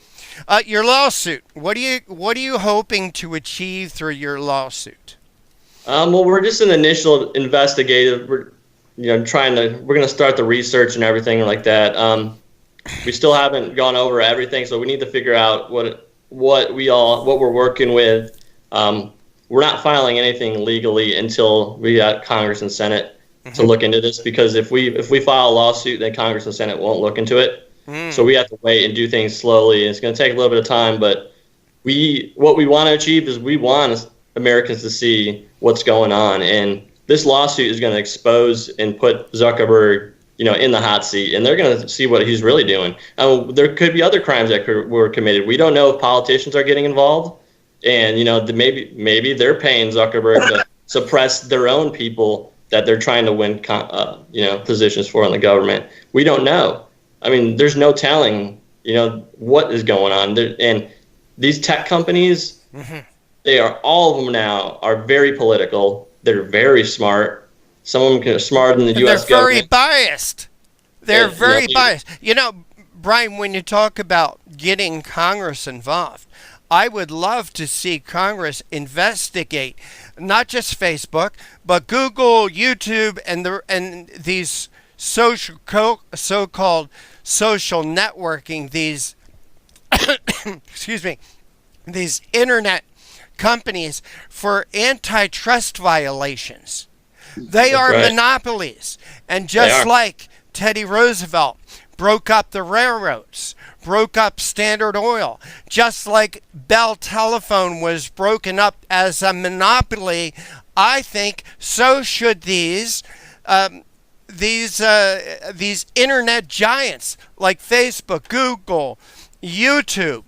Your lawsuit. What are you hoping to achieve through your lawsuit? Well, we're just an initial investigative. We're going to start the research and everything like that. We still haven't gone over everything, so we need to figure out what we're working with. We're not filing anything legally until we got Congress and Senate to look into this, because if we file a lawsuit, then Congress and Senate won't look into it. So we have to wait and do things slowly. And it's going to take a little bit of time, but what we want to achieve is we want Americans to see what's going on. And this lawsuit is going to expose and put Zuckerberg, in the hot seat, and they're going to see what he's really doing. There could be other crimes that were committed. We don't know if politicians are getting involved, and maybe they're paying Zuckerberg to suppress their own people that they're trying to win, positions for in the government. We don't know. I mean, there's no telling, what is going on. And these tech companies, all of them now are very political. They're very smart. Some of them are smarter than the U.S. They're very government. biased. They're very biased. Brian, when you talk about getting Congress involved, I would love to see Congress investigate not just Facebook, but Google, YouTube, and these so-called social networking, these these internet companies for antitrust violations. They are monopolies. And just like Teddy Roosevelt broke up the railroads, broke up Standard Oil, just like Bell Telephone was broken up as a monopoly, I think so should these internet giants like Facebook, Google, YouTube,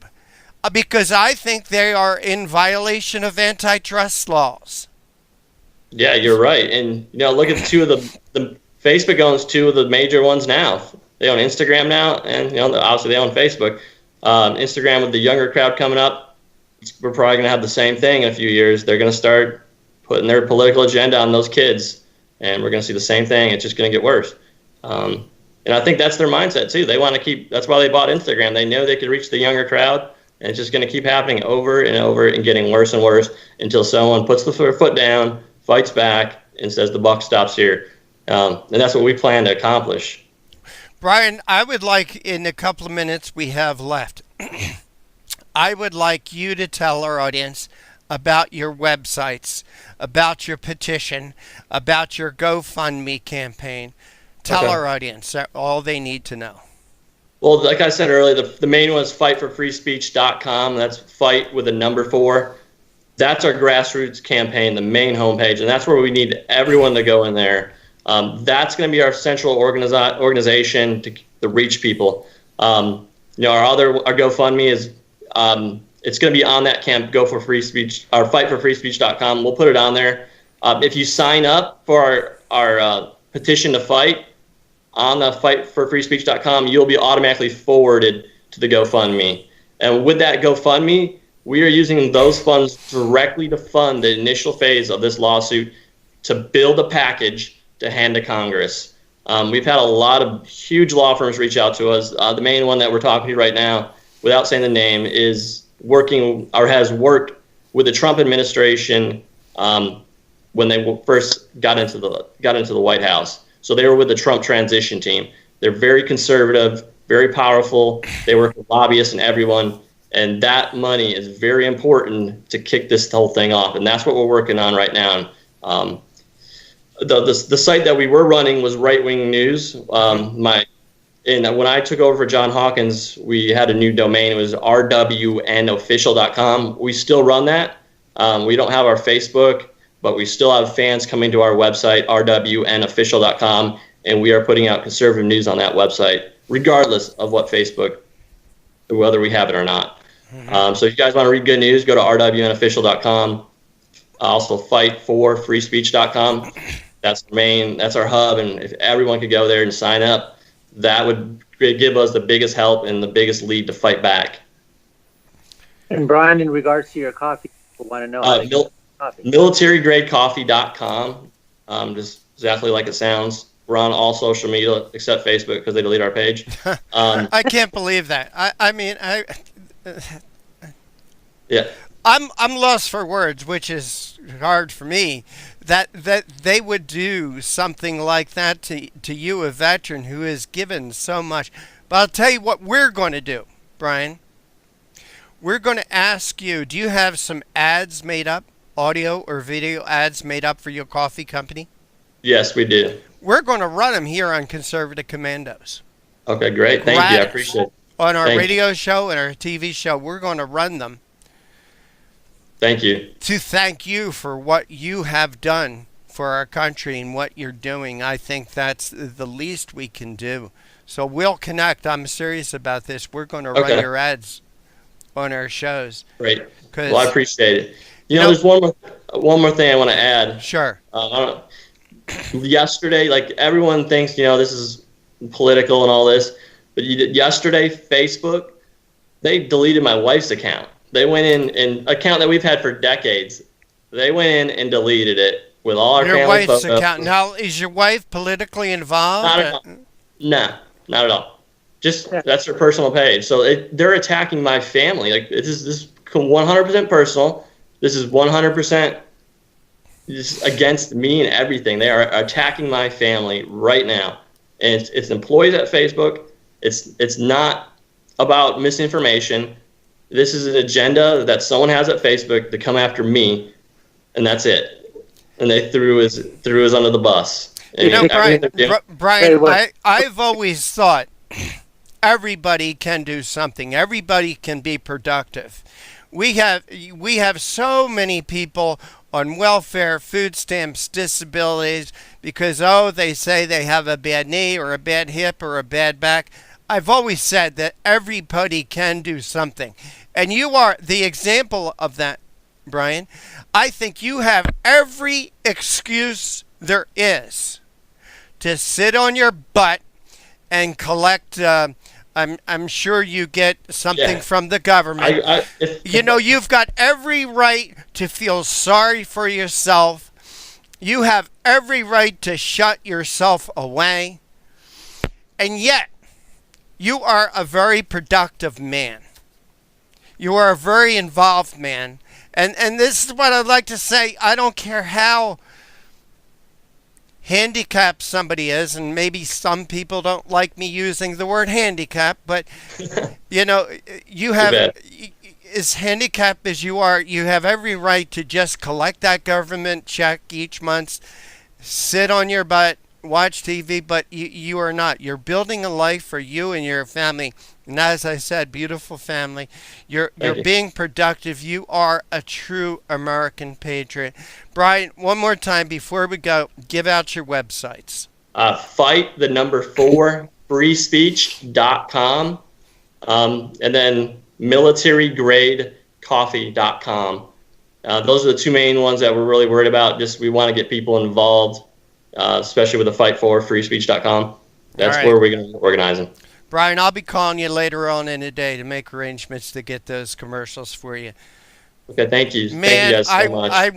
because I think they are in violation of antitrust laws. Yeah, you're right. And look at two of the Facebook owns two of the major ones now. They own Instagram now, and obviously they own Facebook. Instagram, with the younger crowd coming up, we're probably going to have the same thing in a few years. They're going to start putting their political agenda on those kids, and we're going to see the same thing. It's just going to get worse. And I think that's their mindset too. They want to keep. That's why they bought Instagram. They know they could reach the younger crowd, and it's just going to keep happening over and over and getting worse and worse until someone puts the foot down, fights back, and says the buck stops here. And that's what we plan to accomplish. Brian, I would like, in a couple of minutes we have left, I would like you to tell our audience about your websites, about your petition, about your GoFundMe campaign. Tell our audience all they need to know. Well, like I said earlier, the main one is fightforfreespeech.com. That's fight with a number 4. That's our grassroots campaign, the main homepage, and that's where we need everyone to go in there. That's going to be our central organization to reach people. Our GoFundMe is it's going to be on that camp. Go for free speech or fightforfreespeech.com. We'll put it on there. If you sign up for our petition to fight on the fightforfreespeech.com, you'll be automatically forwarded to the GoFundMe. And with that GoFundMe, we are using those funds directly to fund the initial phase of this lawsuit to build a package to hand to Congress. We've had a lot of huge law firms reach out to us. The main one that we're talking to right now, without saying the name, is working or has worked with the Trump administration when they first got into the White House. So they were with the Trump transition team. They're very conservative, very powerful. They work with lobbyists and everyone. And that money is very important to kick this whole thing off. And that's what we're working on right now. The site that we were running was Right Wing News. And when I took over for John Hawkins, we had a new domain. It was rwnofficial.com. We still run that. We don't have our Facebook, but we still have fans coming to our website, rwnofficial.com, and we are putting out conservative news on that website, regardless of what Facebook, whether we have it or not. So if you guys want to read good news, go to rwnofficial.com. Also, fightforfreespeech.com. That's our hub, and if everyone could go there and sign up, that would give us the biggest help and the biggest lead to fight back. And Brian, in regards to your coffee, people want to know how to get coffee. Militarygradecoffee.com, just exactly like it sounds. We're on all social media except Facebook because they delete our page. I can't believe that. Yeah. I'm lost for words, which is hard for me, that they would do something like that to you, a veteran who has given so much. But I'll tell you what we're going to do, Brian. We're going to ask you, do you have some ads made up, audio or video ads made up for your coffee company? Yes, we do. We're going to run them here on Conservative Commandos. Okay, great. Thank you. I appreciate it. On our radio show and our TV show, we're going to run them. Thank you. To thank you for what you have done for our country and what you're doing. I think that's the least we can do. So we'll connect. I'm serious about this. We're going to run your ads on our shows. Great. Well, I appreciate it. You know, there's one more thing I want to add. Sure. Yesterday, like everyone thinks, this is political and all this, but yesterday, Facebook, they deleted my wife's account. They went in, an account that we've had for decades. They went in and deleted it with all our family photos. Your wife's account. Now, is your wife politically involved? Not at all. No, not at all. Just that's her personal page. So they're attacking my family. Like this is 100% personal. This is 100% against me and everything. They are attacking my family right now, and it's employees at Facebook. It's not about misinformation. This is an agenda that someone has at Facebook to come after me, and that's it. And they threw us under the bus. And Brian, I've always thought everybody can do something. Everybody can be productive. We have so many people on welfare, food stamps, disabilities because they say they have a bad knee or a bad hip or a bad back. I've always said that everybody can do something. And you are the example of that, Brian. I think you have every excuse there is to sit on your butt and collect. I'm sure you get something from the government. You've got every right to feel sorry for yourself. You have every right to shut yourself away. And yet, you are a very productive man. You are a very involved man. And this is what I'd like to say. I don't care how handicapped somebody is, and maybe some people don't like me using the word handicap, but you have as handicapped as you are, you have every right to just collect that government check each month, sit on your butt, watch TV, but you are not. You're building a life for you and your family. And as I said, beautiful family. You're being productive. You are a true American patriot. Brian, one more time before we go, give out your websites. Fight the number 4 freespeech.com, and then militarygradecoffee.com. Those are the two main ones that we're really worried about. Just we want to get people involved, especially with the Fight for freespeech.com. That's right. where we're going to be organizing. Brian, I'll be calling you later on in the day to make arrangements to get those commercials for you. Okay, thank you. Man, thank you guys so much. I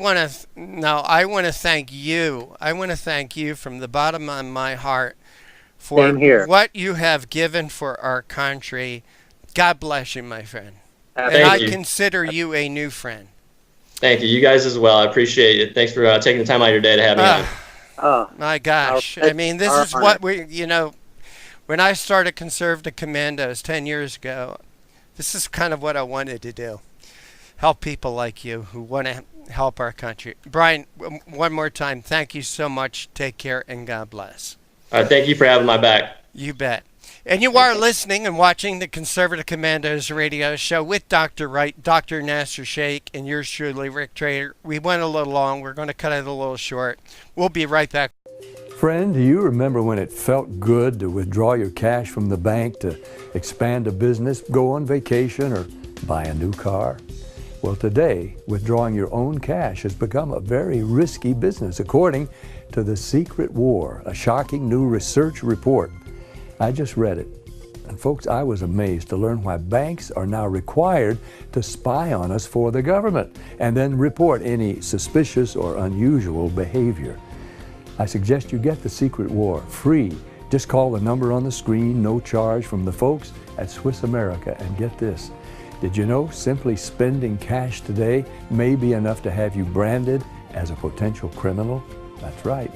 want to thank you. I want to thank you from the bottom of my heart for what you have given for our country. God bless you, my friend. And I consider you a new friend. Thank you. You guys as well. I appreciate it. Thanks for taking the time out of your day to have me on. Oh, my gosh. I mean, this is what when I started Conservative Commandos 10 years ago, this is kind of what I wanted to do. Help people like you who want to help our country. Brian, one more time, thank you so much. Take care and God bless. All right, thank you for having my back. You bet. And you are listening and watching the Conservative Commandos radio show with Dr. Wright, Dr. Nasser Sheikh, and yours truly, Rick Trader. We went a little long. We're going to cut it a little short. We'll be right back. Friend, do you remember when it felt good to withdraw your cash from the bank to expand a business, go on vacation, or buy a new car? Well, today, withdrawing your own cash has become a very risky business, according to The Secret War, a shocking new research report. I just read it. And folks, I was amazed to learn why banks are now required to spy on us for the government and then report any suspicious or unusual behavior. I suggest you get The Secret War free. Just call the number on the screen, no charge, from the folks at Swiss America, and get this. Did you know simply spending cash today may be enough to have you branded as a potential criminal? That's right.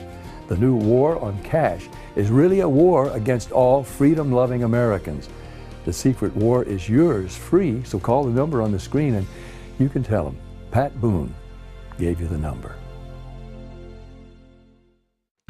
The new war on cash is really a war against all freedom-loving Americans. The Secret War is yours free, so call the number on the screen and you can tell them Pat Boone gave you the number.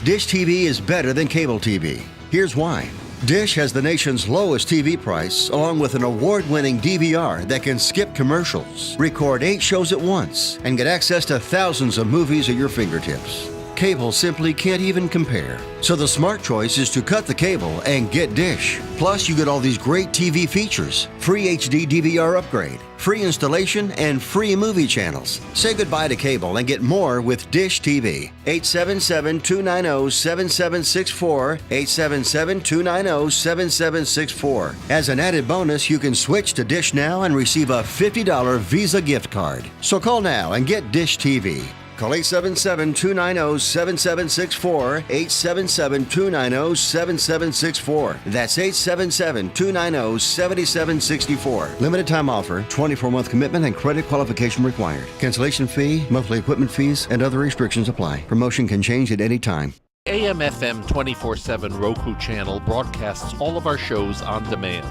Dish TV is better than cable TV. Here's why. Dish has the nation's lowest TV price, along with an award-winning DVR that can skip commercials, record 8 shows at once, and get access to thousands of movies at your fingertips. Cable simply can't even compare. So the smart choice is to cut the cable and get Dish. Plus, you get all these great TV features, free HD DVR upgrade, free installation, and free movie channels. Say goodbye to cable and get more with Dish TV. 877-290-7764, 877-290-7764. As an added bonus, you can switch to Dish now and receive a $50 Visa gift card. So call now and get Dish TV. Call 877-290-7764, 877-290-7764. That's 877-290-7764. Limited time offer, 24-month commitment and credit qualification required. Cancellation fee, monthly equipment fees, and other restrictions apply. Promotion can change at any time. AM/FM 24/7 Roku channel broadcasts all of our shows on demand.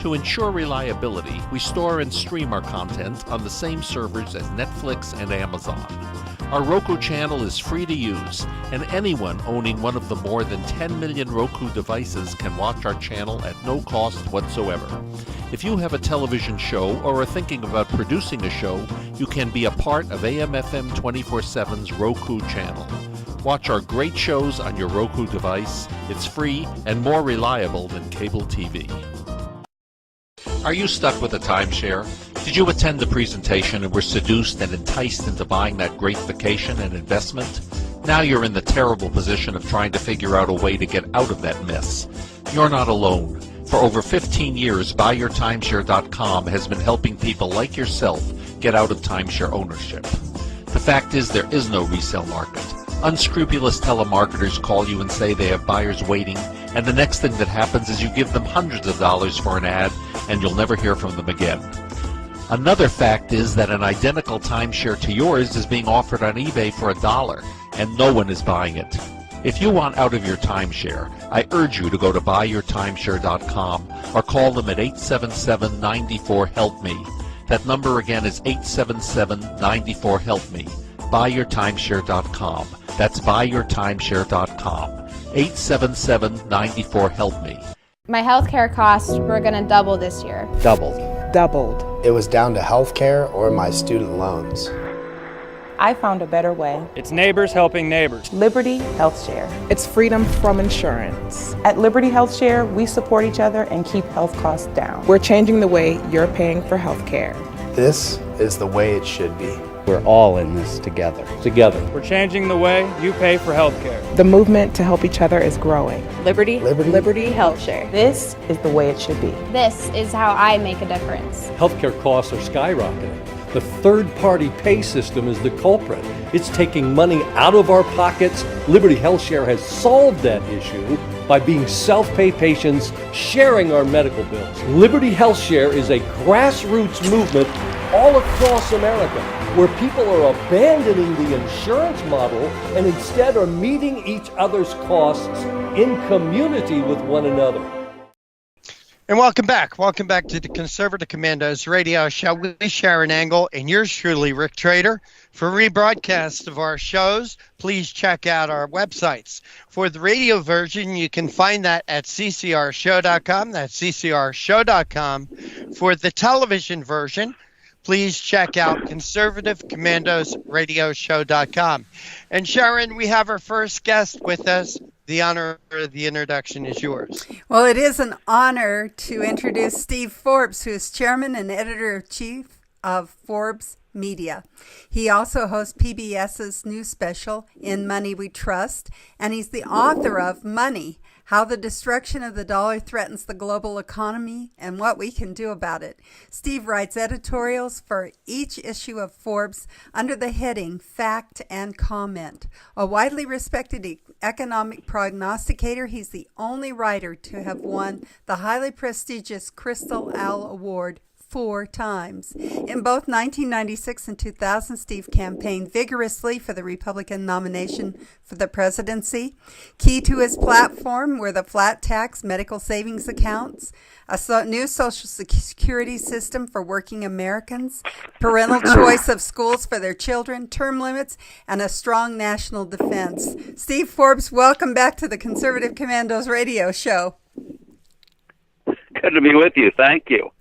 To ensure reliability, we store and stream our content on the same servers as Netflix and Amazon. Our Roku channel is free to use, and anyone owning one of the more than 10 million Roku devices can watch our channel at no cost whatsoever. If you have a television show or are thinking about producing a show, you can be a part of AM/FM 24/7's Roku channel. Watch our great shows on your Roku device. It's free and more reliable than cable TV. Are you stuck with a timeshare? Did you attend the presentation and were seduced and enticed into buying that great vacation and investment? Now you're in the terrible position of trying to figure out a way to get out of that mess. You're not alone. For over 15 years, BuyYourTimeshare.com has been helping people like yourself get out of timeshare ownership. The fact is, there is no resale market. Unscrupulous telemarketers call you and say they have buyers waiting, and the next thing that happens is you give them hundreds of dollars for an ad, and you'll never hear from them again. Another fact is that an identical timeshare to yours is being offered on eBay for $1, and no one is buying it. If you want out of your timeshare, I urge you to go to BuyYourTimeshare.com or call them at 877-94-HELP-ME. That number again is 877-94-HELP-ME. Buyyourtimeshare.com. That's buyyourtimeshare.com. 877-94-HELP-ME. My healthcare costs were going to double this year. Doubled. It was down to health care or my student loans. I found a better way. It's neighbors helping neighbors. Liberty Health Share. It's freedom from insurance. At Liberty Health Share, we support each other and keep health costs down. We're changing the way you're paying for health care. This is the way it should be. We're all in this together. We're changing the way you pay for health care. The movement to help each other is growing. Liberty Health Share. This is the way it should be. This is how I make a difference. Healthcare costs are skyrocketing. The third-party pay system is the culprit. It's taking money out of our pockets. Liberty Health Share has solved that issue by being self-pay patients sharing our medical bills. Liberty Health Share is a grassroots movement all across America where people are abandoning the insurance model and instead are meeting each other's costs in community with one another. And welcome back. Welcome back to the Conservative Commandos radio show with Sharon Angle and yours truly, Rick Trader. For rebroadcast of our shows, please check out our websites. For the radio version, you can find that at ccrshow.com. That's ccrshow.com. For the television version, please check out conservativecommandosradioshow.com. And Sharon, we have our first guest with us. The honor of the introduction is yours. Well, it is an honor to introduce Steve Forbes, who is chairman and editor-in-chief of Forbes Media. He also hosts PBS's new special, In Money We Trust, and he's the author of Money, How the Destruction of the Dollar Threatens the Global Economy and What We Can Do About It. Steve writes editorials for each issue of Forbes under the heading Fact and Comment. A widely respected economic prognosticator, he's the only writer to have won the highly prestigious Crystal Owl Award 4 times. In both 1996 and 2000, Steve campaigned vigorously for the Republican nomination for the presidency. Key to his platform were the flat tax medical savings accounts, a new Social Security system for working Americans, parental choice of schools for their children, term limits, and a strong national defense. Steve Forbes, welcome back to the Conservative Commandos radio show. Good to be with you. Thank you.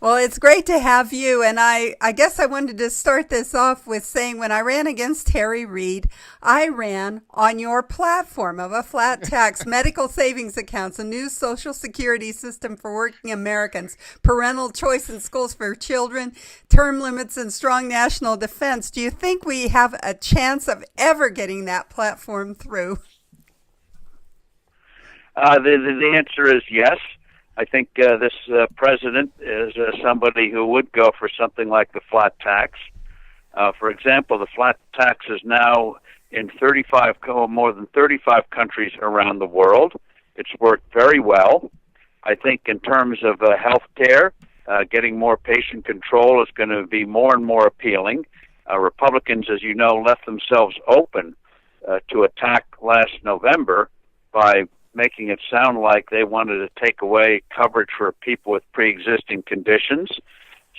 Well, it's great to have you. And I guess I wanted to start this off with saying when I ran against Harry Reid, I ran on your platform of a flat tax, medical savings accounts, a new Social Security system for working Americans, parental choice in schools for children, term limits, and strong national defense. Do you think we have a chance of ever getting that platform through? The answer is yes. I think this president is somebody who would go for something like the flat tax. For example, the flat tax is now in more than 35 countries around the world. It's worked very well. I think in terms of health care, getting more patient control is going to be more and more appealing. Republicans, as you know, left themselves open to attack last November by making it sound like they wanted to take away coverage for people with pre-existing conditions.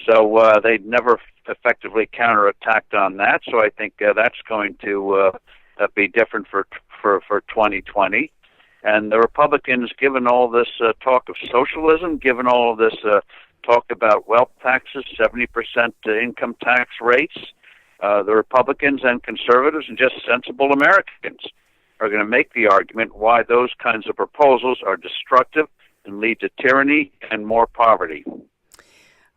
So they never effectively counterattacked on that. So I think that's going to be different for 2020. And the Republicans, given all this talk of socialism, given all of this talk about wealth taxes, 70% income tax rates, the Republicans and conservatives and just sensible Americans are going to make the argument why those kinds of proposals are destructive and lead to tyranny and more poverty.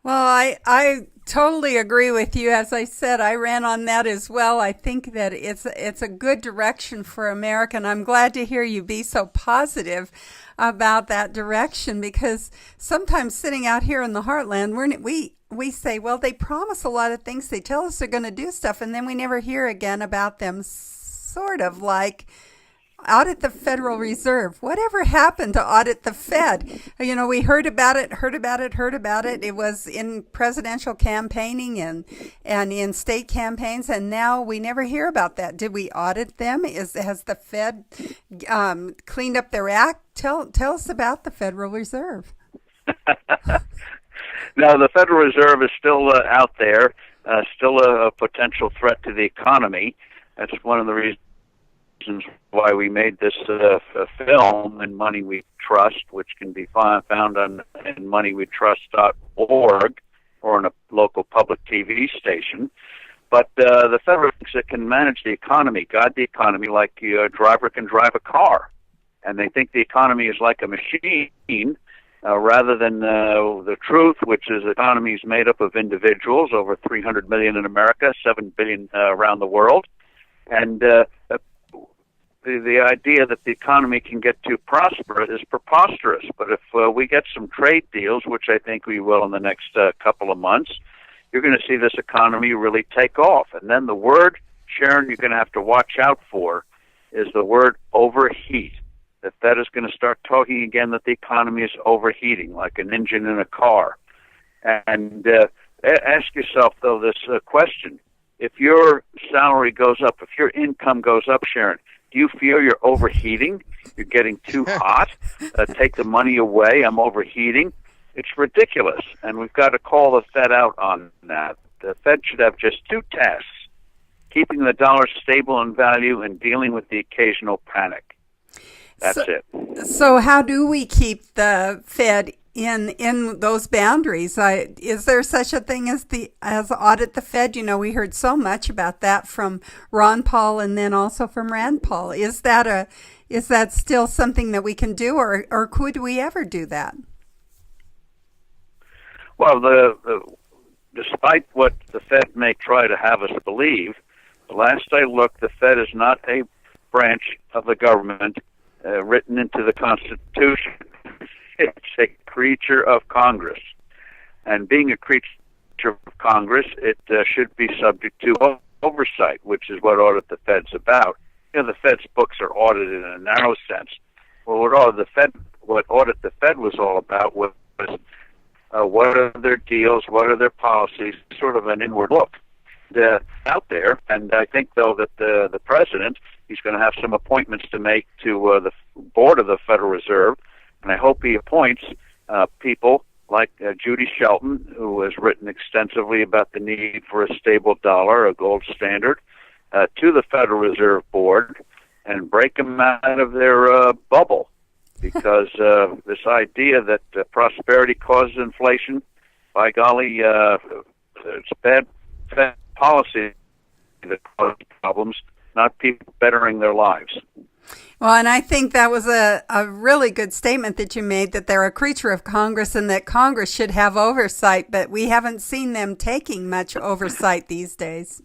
Well, I totally agree with you. As I said, I ran on that as well. I think that it's a good direction for America, and I'm glad to hear you be so positive about that direction, because sometimes sitting out here in the heartland, we say, well, they promise a lot of things. They tell us they're going to do stuff, and then we never hear again about them, sort of like audit the Federal Reserve. Whatever happened to audit the Fed? You know, we heard about it. It was in presidential campaigning and in state campaigns, and now we never hear about that. Did we audit them? Has the Fed cleaned up their act? Tell us about the Federal Reserve. No, the Federal Reserve is still out there, still a potential threat to the economy. That's one of the reasons why we made this film, In Money We Trust, which can be found on moneywetrust.org or on a local public TV station. But the federal thinks it can manage the economy, guide the economy like a driver can drive a car. And they think the economy is like a machine rather than the truth, which is the economy is made up of individuals, over 300 million in America, 7 billion around the world. And the idea that the economy can get too prosperous is preposterous. But if we get some trade deals, which I think we will in the next couple of months, you're going to see this economy really take off. And then the word, Sharon, you're going to have to watch out for is the word overheat. The Fed is going to start talking again that the economy is overheating, like an engine in a car. And ask yourself, though, this question. If your salary goes up, if your income goes up, Sharon, do you feel you're overheating? You're getting too hot? Take the money away, I'm overheating. It's ridiculous, and we've got to call the Fed out on that. The Fed should have just two tasks, keeping the dollar stable in value and dealing with the occasional panic. That's it. So how do we keep the Fed in those boundaries? Is there such a thing as audit the Fed? You know, we heard so much about that from Ron Paul and then also from Rand Paul. Is that still something that we can do, or could we ever do that? Well, despite what the Fed may try to have us believe, the last I looked, the Fed is not a branch of the government written into the Constitution. It's a creature of Congress. And being a creature of Congress, it should be subject to oversight, which is what Audit the Fed's about. You know, the Fed's books are audited in a narrow sense. Well, what Audit the Fed was all about was what are their deals, what are their policies, sort of an inward look out there. And I think, though, that the president, he's going to have some appointments to make to the board of the Federal Reserve, and I hope he appoints people like Judy Shelton, who has written extensively about the need for a stable dollar, a gold standard, to the Federal Reserve Board, and break them out of their bubble. Because this idea that prosperity causes inflation, by golly, it's bad policy that causes problems, not people bettering their lives. Well, and I think that was a really good statement that you made, that they're a creature of Congress and that Congress should have oversight, but we haven't seen them taking much oversight these days.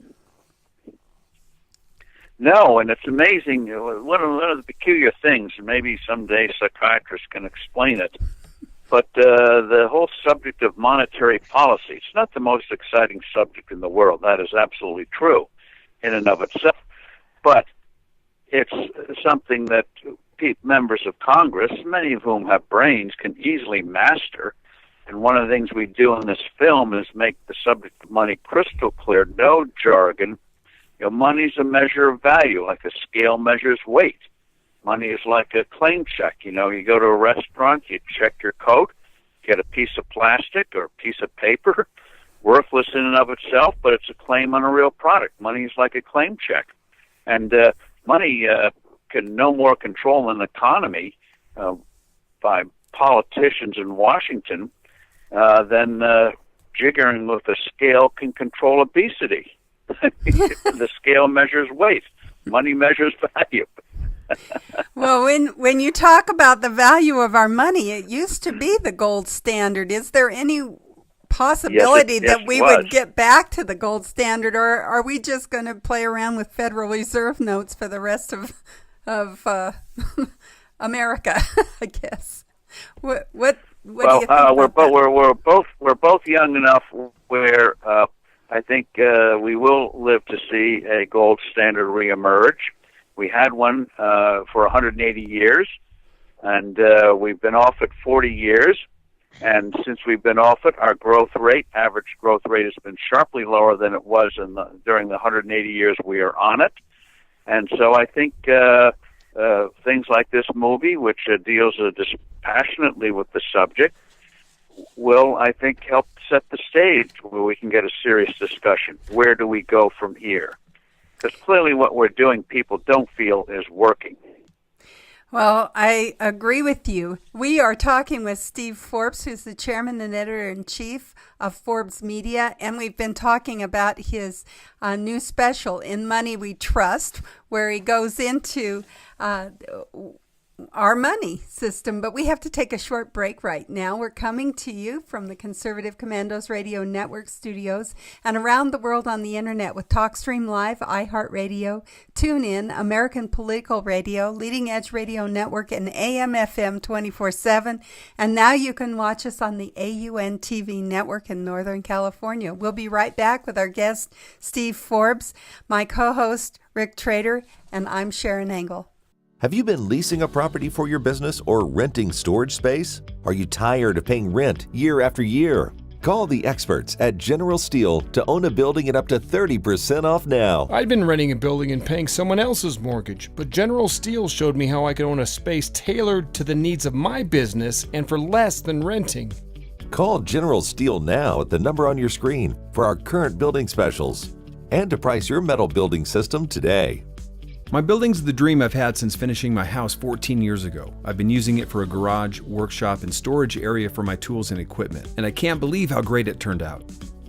No, and it's amazing. One of the peculiar things, and maybe someday psychiatrists can explain it, but the whole subject of monetary policy, it's not the most exciting subject in the world. That is absolutely true in and of itself. But it's something that members of Congress, many of whom have brains, can easily master. And one of the things we do in this film is make the subject of money crystal clear, no jargon. You know, money's a measure of value, like a scale measures weight. Money is like a claim check. You know, you go to a restaurant, you check your coat, get a piece of plastic or a piece of paper, worthless in and of itself, but it's a claim on a real product. Money is like a claim check. And money can no more control an economy by politicians in Washington than jiggering with a scale can control obesity. The scale measures weight. Money measures value. Well, when you talk about the value of our money, it used to be the gold standard. Is there any possibility that we would get back to the gold standard, or are we just going to play around with Federal Reserve notes for the rest of America? I guess. What do you think? We're both young enough where I think we will live to see a gold standard reemerge. We had one for 180 years, and we've been off it 40 years. And since we've been off it, our average growth rate, has been sharply lower than it was during the 180 years we are on it. And so I think things like this movie, which deals dispassionately with the subject, will, I think, help set the stage where we can get a serious discussion. Where do we go from here? Because clearly what we're doing, people don't feel is working. Well, I agree with you. We are talking with Steve Forbes, who's the chairman and editor-in-chief of Forbes Media, and we've been talking about his new special, In Money We Trust, where he goes into our money system. But we have to take a short break right now. We're coming to you from the Conservative Commandos Radio Network studios and around the world on the internet with TalkStream Live, iHeartRadio, TuneIn, American Political Radio, Leading Edge Radio Network, and AM/FM 24/7. And now you can watch us on the AUN TV network in Northern California. We'll be right back with our guest, Steve Forbes, my co-host, Rick Trader, and I'm Sharon Engel. Have you been leasing a property for your business or renting storage space? Are you tired of paying rent year after year? Call the experts at General Steel to own a building at up to 30% off now. I'd been renting a building and paying someone else's mortgage, but General Steel showed me how I could own a space tailored to the needs of my business and for less than renting. Call General Steel now at the number on your screen for our current building specials and to price your metal building system today. My building's the dream I've had since finishing my house 14 years ago. I've been using it for a garage, workshop, and storage area for my tools and equipment, and I can't believe how great it turned out.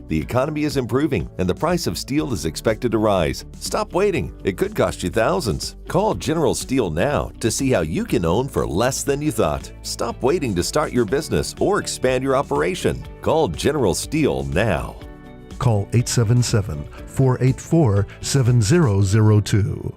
The economy is improving and the price of steel is expected to rise. Stop waiting. It could cost you thousands. Call General Steel now to see how you can own for less than you thought. Stop waiting to start your business or expand your operation. Call General Steel now. Call 877-484-7002.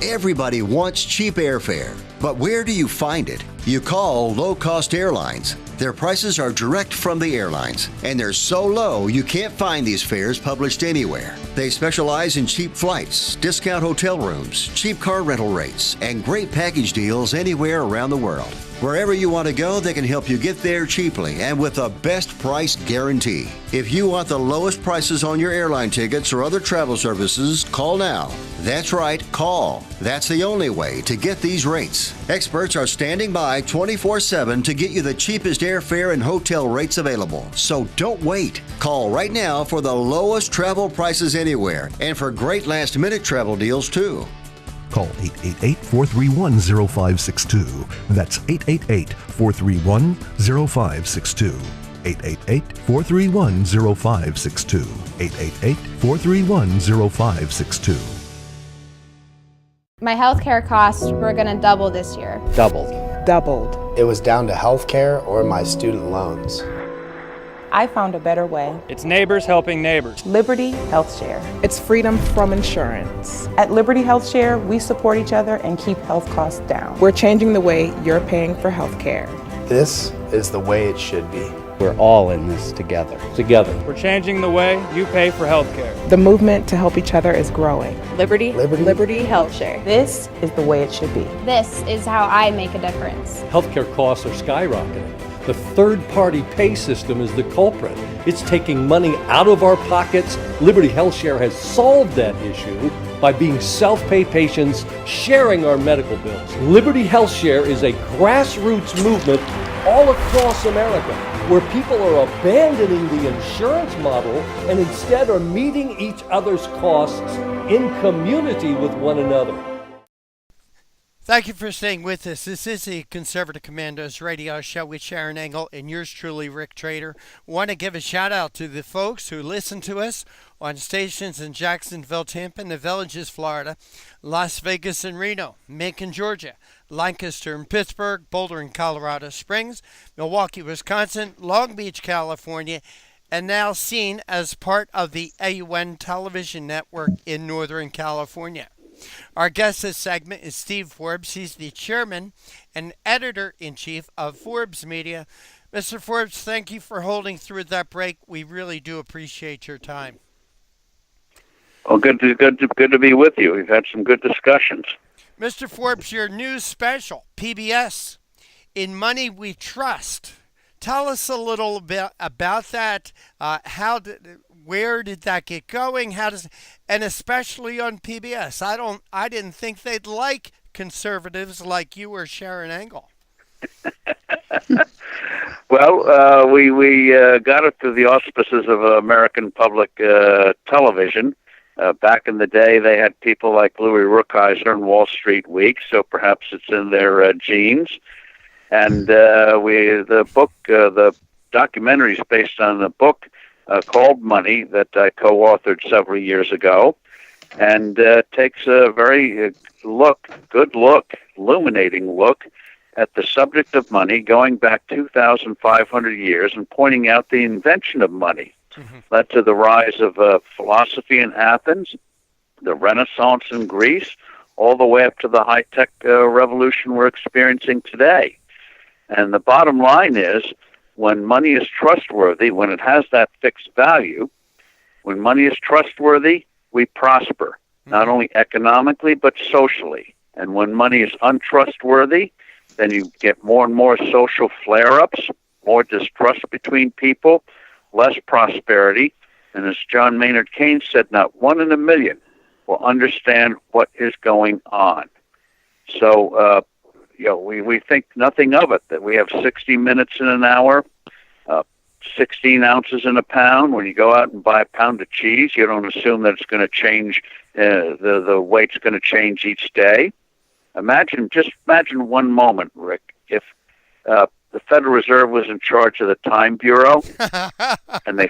Everybody wants cheap airfare, but where do you find it? You call low-cost airlines. Their prices are direct from the airlines, and they're so low you can't find these fares published anywhere. They specialize in cheap flights, discount hotel rooms, cheap car rental rates, and great package deals anywhere around the world. Wherever you want to go, they can help you get there cheaply and with a best price guarantee. If you want the lowest prices on your airline tickets or other travel services, call now. That's right, call. That's the only way to get these rates. Experts are standing by 24/7 to get you the cheapest airfare and hotel rates available. So don't wait. Call right now for the lowest travel prices anywhere and for great last-minute travel deals too. Call 888-431-0562. That's 888-431-0562. 888-431-0562. 888-431-0562. My healthcare costs were going to double this year. Doubled. Doubled. It was down to healthcare or my student loans. I found a better way. It's neighbors helping neighbors. Liberty Health Share. It's freedom from insurance. At Liberty Health Share, we support each other and keep health costs down. We're changing the way you're paying for health care. This is the way it should be. We're all in this together. We're changing the way you pay for health care. The movement to help each other is growing. Liberty Health Share. This is the way it should be. This is how I make a difference. Healthcare costs are skyrocketing. The third-party pay system is the culprit. It's taking money out of our pockets. Liberty Health Share has solved that issue by being self-pay patients sharing our medical bills. Liberty Health Share is a grassroots movement all across America where people are abandoning the insurance model and instead are meeting each other's costs in community with one another. Thank you for staying with us. This is the Conservative Commandos Radio Show with Sharon Engel and yours truly, Rick Trader. Want to give a shout out to the folks who listen to us on stations in Jacksonville, Tampa, and the Villages, Florida, Las Vegas and Reno, Macon, Georgia, Lancaster and Pittsburgh, Boulder and Colorado Springs, Milwaukee, Wisconsin, Long Beach, California, and now seen as part of the AUN television network in Northern California. Our guest this segment is Steve Forbes. He's the chairman and editor-in-chief of Forbes Media. Mr. Forbes, thank you for holding through that break. We really do appreciate your time. Well, good to be with you. We've had some good discussions. Mr. Forbes, your new special, PBS, In Money We Trust. Tell us a little bit about that. Where did that get going? And especially on PBS. I didn't think they'd like conservatives like you or Sharon Engel. Well, we got it through the auspices of American Public Television. Back in the day, they had people like Louis Rookheiser and Wall Street Week, so perhaps it's in their genes. And the documentary is based on a book called Money that I co-authored several years ago, and takes a very good look, illuminating look at the subject of money going back 2,500 years and pointing out the invention of money led to the rise of philosophy in Athens, the Renaissance in Greece, all the way up to the high-tech revolution we're experiencing today. And the bottom line is, when money is trustworthy, when it has that fixed value, when money is trustworthy, we prosper, not only economically, but socially. And when money is untrustworthy, then you get more and more social flare-ups, more distrust between people, less prosperity. And as John Maynard Keynes said, not one in a million will understand what is going on. So, we think nothing of it, that we have 60 minutes in an hour, 16 ounces in a pound. When you go out and buy a pound of cheese, you don't assume that it's going to change, the weight's going to change each day. Imagine one moment, Rick, if the Federal Reserve was in charge of the Time Bureau, and they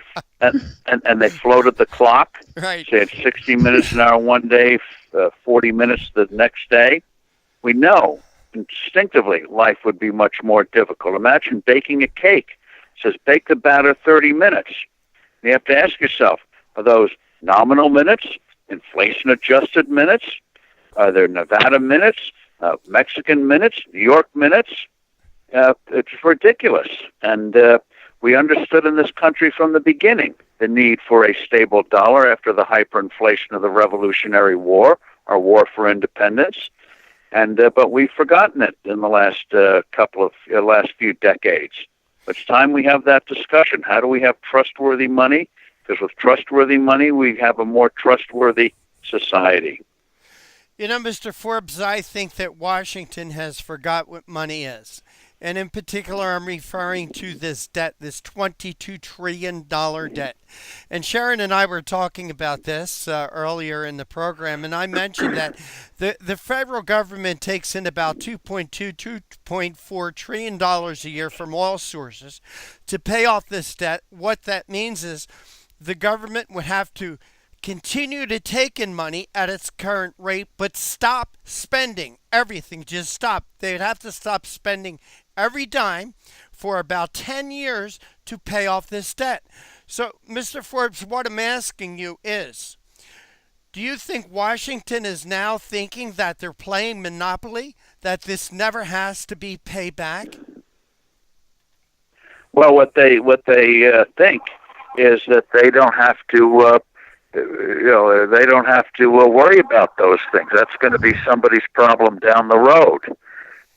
floated the clock. Right. Say it's 60 minutes an hour one day, 40 minutes the next day. We know instinctively life would be much more difficult. Imagine baking a cake. It says bake the batter 30 minutes. You have to ask yourself, are those nominal minutes, inflation-adjusted minutes? Are there Nevada minutes, Mexican minutes, New York minutes? It's ridiculous. And we understood in this country from the beginning the need for a stable dollar after the hyperinflation of the Revolutionary War, our war for independence. And but we've forgotten it in the last last few decades. It's time we have that discussion. How do we have trustworthy money? Because with trustworthy money, we have a more trustworthy society. You know, Mr. Forbes, I think that Washington has forgot what money is. And in particular, I'm referring to this debt, this $22 trillion debt. And Sharon and I were talking about this earlier in the program, and I mentioned that the federal government takes in about $2.4 trillion a year from all sources to pay off this debt. What that means is the government would have to continue to take in money at its current rate, but stop spending everything. Just stop. They'd have to stop spending every dime for about 10 years to pay off this debt. So, Mr. Forbes, what I'm asking you is, do you think Washington is now thinking that they're playing Monopoly, that this never has to be paid back? Well, what they think is that they don't have to they don't have to worry about those things. That's going to be somebody's problem down the road.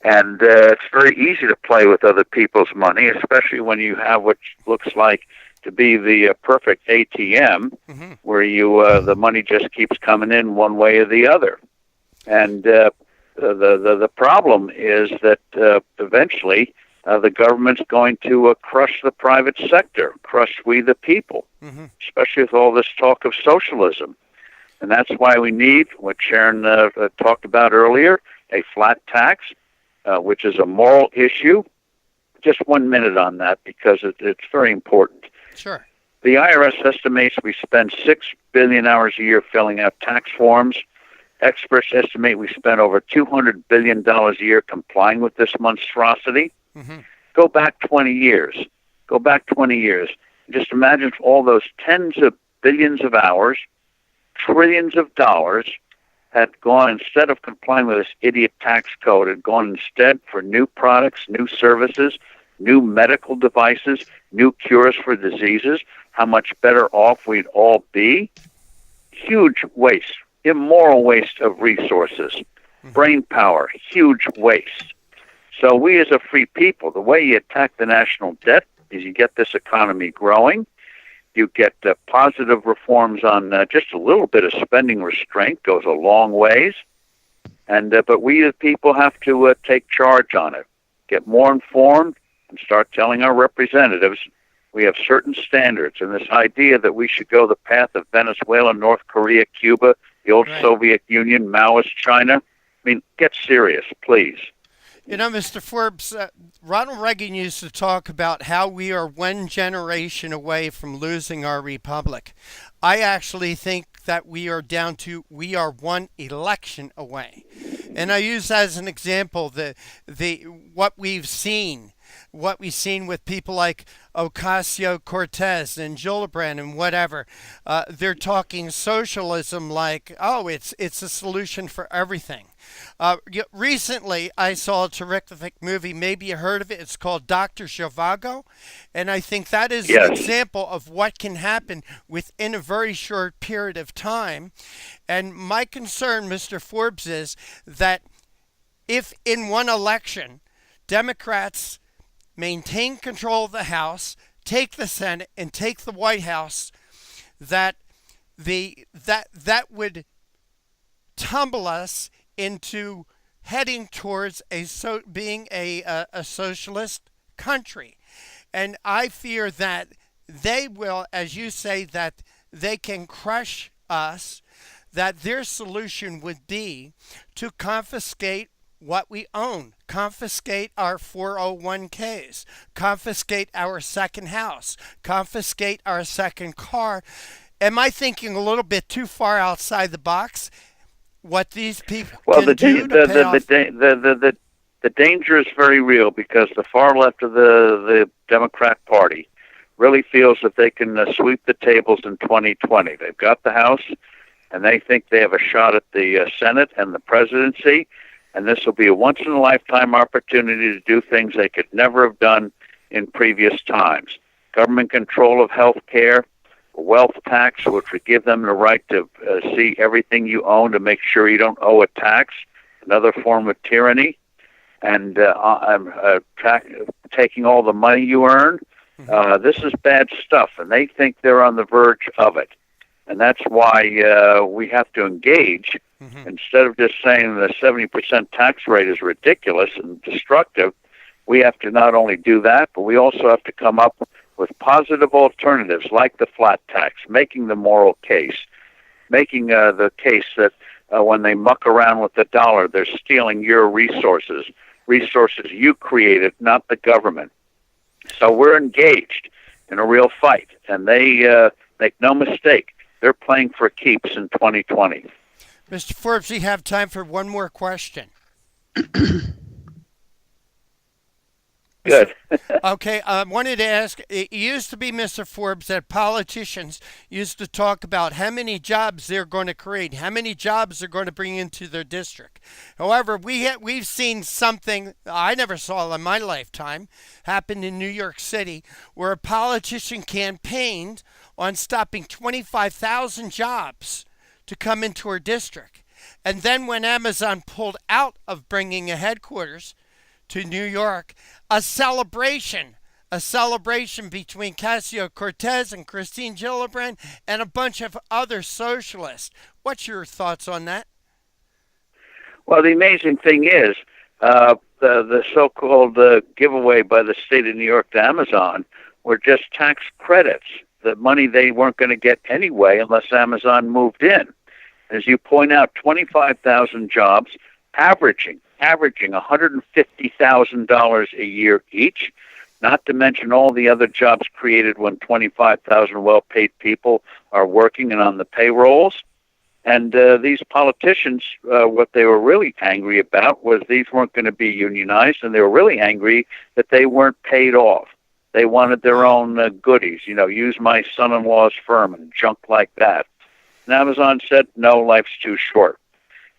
And it's very easy to play with other people's money, especially when you have what looks like to be the perfect ATM, where the money just keeps coming in one way or the other. And the problem is that eventually the government's going to crush the private sector, crush we the people, especially with all this talk of socialism. And that's why we need, what Sharon talked about earlier, a flat tax, which is a moral issue. Just 1 minute on that, because it's very important. Sure. The IRS estimates we spend 6 billion hours a year filling out tax forms. Experts estimate we spend over $200 billion a year complying with this monstrosity. Go back 20 years. Just imagine if all those tens of billions of hours, trillions of dollars, had gone, instead of complying with this idiot tax code, had gone instead for new products, new services, new medical devices, new cures for diseases, how much better off we'd all be. Huge waste, immoral waste of resources, brain power, huge waste. So we as a free people, the way you attack the national debt is you get this economy growing. You get positive reforms on just a little bit of spending restraint, goes a long ways. And but we as people have to take charge on it, get more informed, and start telling our representatives we have certain standards, and this idea that we should go the path of Venezuela, North Korea, Cuba, the old Soviet Union, Maoist China. I mean, get serious, please. You know, Mr. Forbes, Ronald Reagan used to talk about how we are one generation away from losing our republic. I actually think that we are one election away. And I use as an example what we've seen with people like Ocasio-Cortez and Gillibrand and whatever. They're talking socialism like, oh, it's a solution for everything. Recently, I saw a terrific movie. Maybe you heard of it. It's called Dr. Zhivago. And I think that is an example of what can happen within a very short period of time. And my concern, Mr. Forbes, is that if in one election, Democrats maintain control of the House, take the Senate, and take the White House, that would tumble us into heading towards being a socialist country. And I fear that they will, as you say, that they can crush us, that their solution would be to confiscate what we own, confiscate our 401ks, confiscate our second house, confiscate our second car. Am I thinking a little bit too far outside the box? What these people can do to pay off? The danger is very real because the far left of the Democrat Party really feels that they can sweep the tables in 2020. They've got the House, and they think they have a shot at the Senate and the presidency, and this will be a once-in-a-lifetime opportunity to do things they could never have done in previous times. Government control of health care, wealth tax, which would give them the right to see everything you own to make sure you don't owe a tax, another form of tyranny, and taking all the money you earn. This is bad stuff, and they think they're on the verge of it. And that's why we have to engage. Instead of just saying the 70% tax rate is ridiculous and destructive, we have to not only do that, but we also have to come up with positive alternatives like the flat tax, making the moral case, making the case that when they muck around with the dollar, they're stealing your resources you created, not the government. So we're engaged in a real fight, and they make no mistake, they're playing for keeps in 2020. Mr. Forbes, we have time for one more question. Good. Okay, I wanted to ask, it used to be, Mr. Forbes, that politicians used to talk about how many jobs they're going to create, how many jobs they're going to bring into their district. However, we've seen something I never saw in my lifetime happen in New York City, where a politician campaigned on stopping 25,000 jobs to come into her district. And then when Amazon pulled out of bringing a headquarters to New York, a celebration between Ocasio-Cortez and Christine Gillibrand and a bunch of other socialists. What's your thoughts on that? Well, the amazing thing is the so-called giveaway by the state of New York to Amazon were just tax credits, the money they weren't going to get anyway unless Amazon moved in. As you point out, 25,000 jobs, averaging $150,000 a year each, not to mention all the other jobs created when 25,000 well-paid people are working and on the payrolls. And these politicians, what they were really angry about was these weren't going to be unionized, and they were really angry that they weren't paid off. They wanted their own goodies, use my son-in-law's firm and junk like that. And Amazon said, no, life's too short.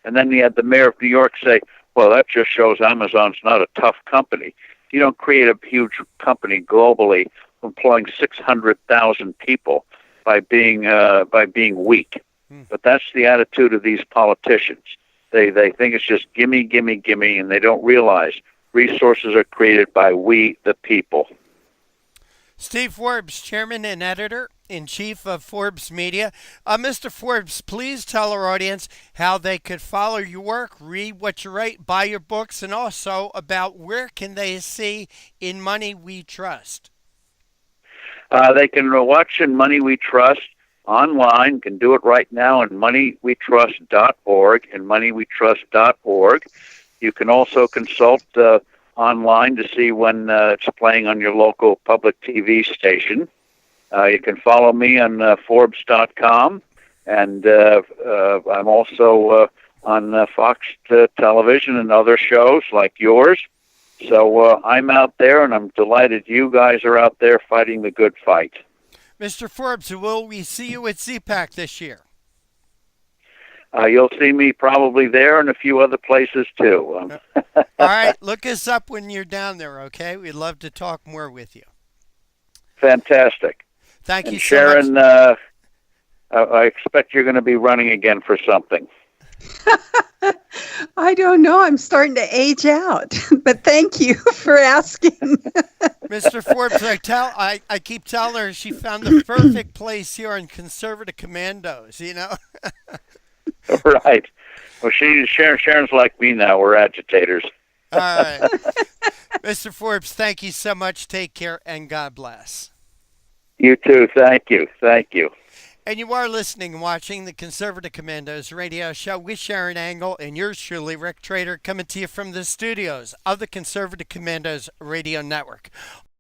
And then you had the mayor of New York say, well, that just shows Amazon's not a tough company. You don't create a huge company globally employing 600,000 people by being weak. But that's the attitude of these politicians. They think it's just gimme, gimme, gimme, and they don't realize resources are created by we, the people. Steve Forbes, Chairman and Editor-in-Chief of Forbes Media. Mr. Forbes, please tell our audience how they could follow your work, read what you write, buy your books, and also about where can they see In Money We Trust. They can watch In Money We Trust online. Can do it right now in moneywetrust.org, in moneywetrust.org. You can also consult online to see when it's playing on your local public TV station. You can follow me on Forbes.com, and I'm also on Fox Television and other shows like yours. So I'm out there, and I'm delighted you guys are out there fighting the good fight. Mr. Forbes, will we see you at CPAC this year? You'll see me probably there and a few other places too. All right, look us up when you're down there, okay? We'd love to talk more with you. Fantastic. Thank you, Sharon, so much. I expect you're going to be running again for something. I don't know. I'm starting to age out, but thank you for asking. Mr. Forbes, I keep telling her she found the perfect place here on Conservative Commandos, you know? Right. Well, Sharon's like me now. We're agitators. All right. Mr. Forbes, thank you so much. Take care, and God bless. You too. Thank you. Thank you. And you are listening and watching the Conservative Commandos radio show with Sharon Angle and yours truly, Rick Trader, coming to you from the studios of the Conservative Commandos radio network.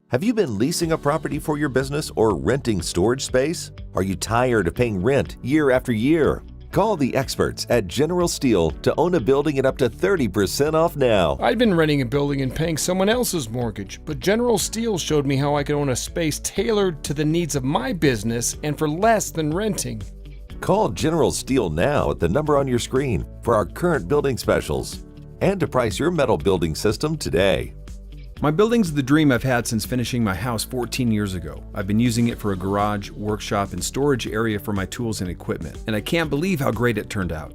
Have you been leasing a property for your business or renting storage space? Are you tired of paying rent year after year? Call the experts at General Steel to own a building at up to 30% off now. I'd been renting a building and paying someone else's mortgage, but General Steel showed me how I could own a space tailored to the needs of my business and for less than renting. Call General Steel now at the number on your screen for our current building specials and to price your metal building system today. My building's the dream I've had since finishing my house 14 years ago. I've been using it for a garage, workshop, and storage area for my tools and equipment, and I can't believe how great it turned out.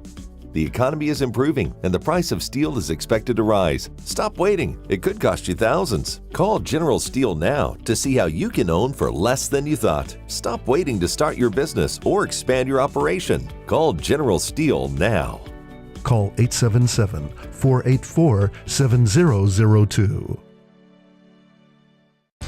The economy is improving, and the price of steel is expected to rise. Stop waiting. It could cost you thousands. Call General Steel now to see how you can own for less than you thought. Stop waiting to start your business or expand your operation. Call General Steel now. Call 877-484-7002.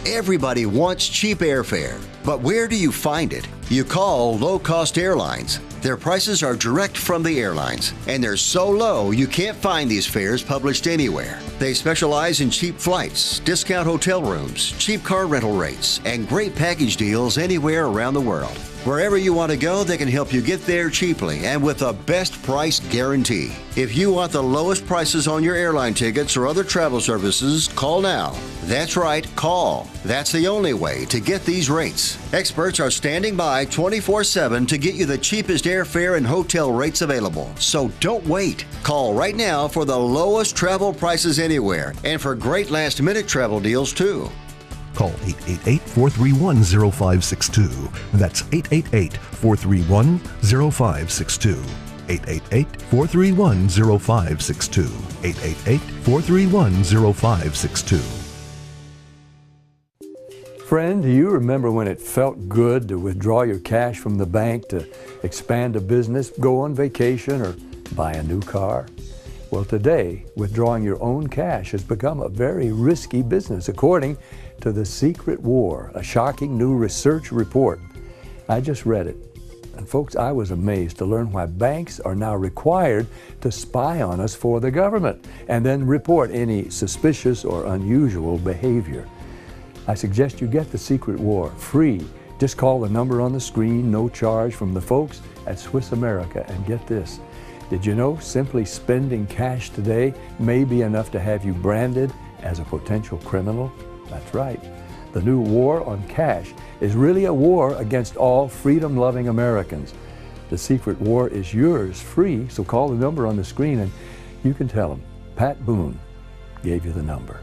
Everybody wants cheap airfare, but where do you find it? You call low-cost airlines. Their prices are direct from the airlines, and they're so low you can't find these fares published anywhere. They specialize in cheap flights, discount hotel rooms, cheap car rental rates, and great package deals anywhere around the world. Wherever you want to go, they can help you get there cheaply and with a best price guarantee. If you want the lowest prices on your airline tickets or other travel services, call now. That's right, call. That's the only way to get these rates. Experts are standing by 24/7 to get you the cheapest airfare and hotel rates available. So don't wait. Call right now for the lowest travel prices anywhere and for great last-minute travel deals too. Call 888-431-0562. That's 888-431-0562. 888-431-0562. 888-431-0562. Friend, do you remember when it felt good to withdraw your cash from the bank to expand a business, go on vacation, or buy a new car? Well, today, withdrawing your own cash has become a very risky business, according to The Secret War, a shocking new research report. I just read it. And folks, I was amazed to learn why banks are now required to spy on us for the government and then report any suspicious or unusual behavior. I suggest you get The Secret War free. Just call the number on the screen, no charge, from the folks at Swiss America. And get this, did you know simply spending cash today may be enough to have you branded as a potential criminal? That's right. The new war on cash is really a war against all freedom-loving Americans. The Secret War is yours free, so call the number on the screen and you can tell them Pat Boone gave you the number.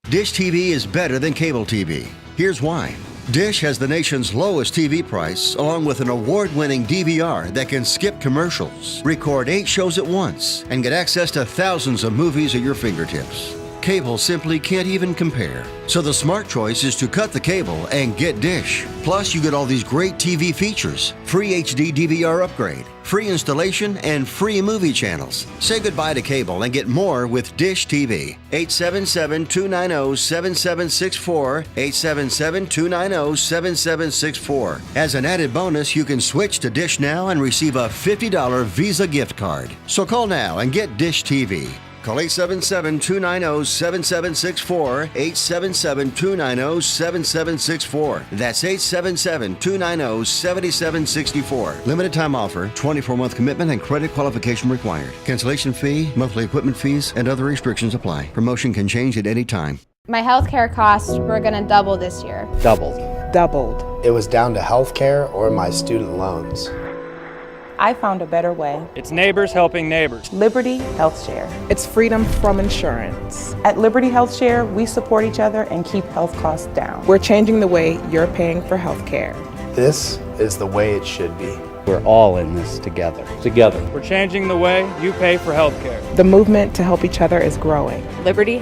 Dish TV is better than cable TV. Here's why. Dish has the nation's lowest TV price, along with an award-winning DVR that can skip commercials, record 8 shows at once, and get access to thousands of movies at your fingertips. cable simply can't even compare. So the smart choice is to cut the cable and get Dish. Plus, you get all these great TV features, free HD DVR upgrade, free installation, and free movie channels. Say goodbye to cable and get more with Dish TV. 877-290-7764, 877-290-7764. As an added bonus, you can switch to Dish now and receive a $50 Visa gift card. So call now and get Dish TV. Call 877-290-7764, 877-290-7764. That's 877-290-7764. Limited time offer, 24-month commitment and credit qualification required. Cancellation fee, monthly equipment fees, and other restrictions apply. Promotion can change at any time. My healthcare costs were going to double this year. Doubled. Doubled. It was down to healthcare or my student loans. I found a better way. It's neighbors helping neighbors. Liberty Health Share. It's freedom from insurance. At Liberty Health Share, we support each other and keep health costs down. We're changing the way you're paying for health care. This is the way it should be. We're all in this together. We're changing the way you pay for health care. The movement to help each other is growing. Liberty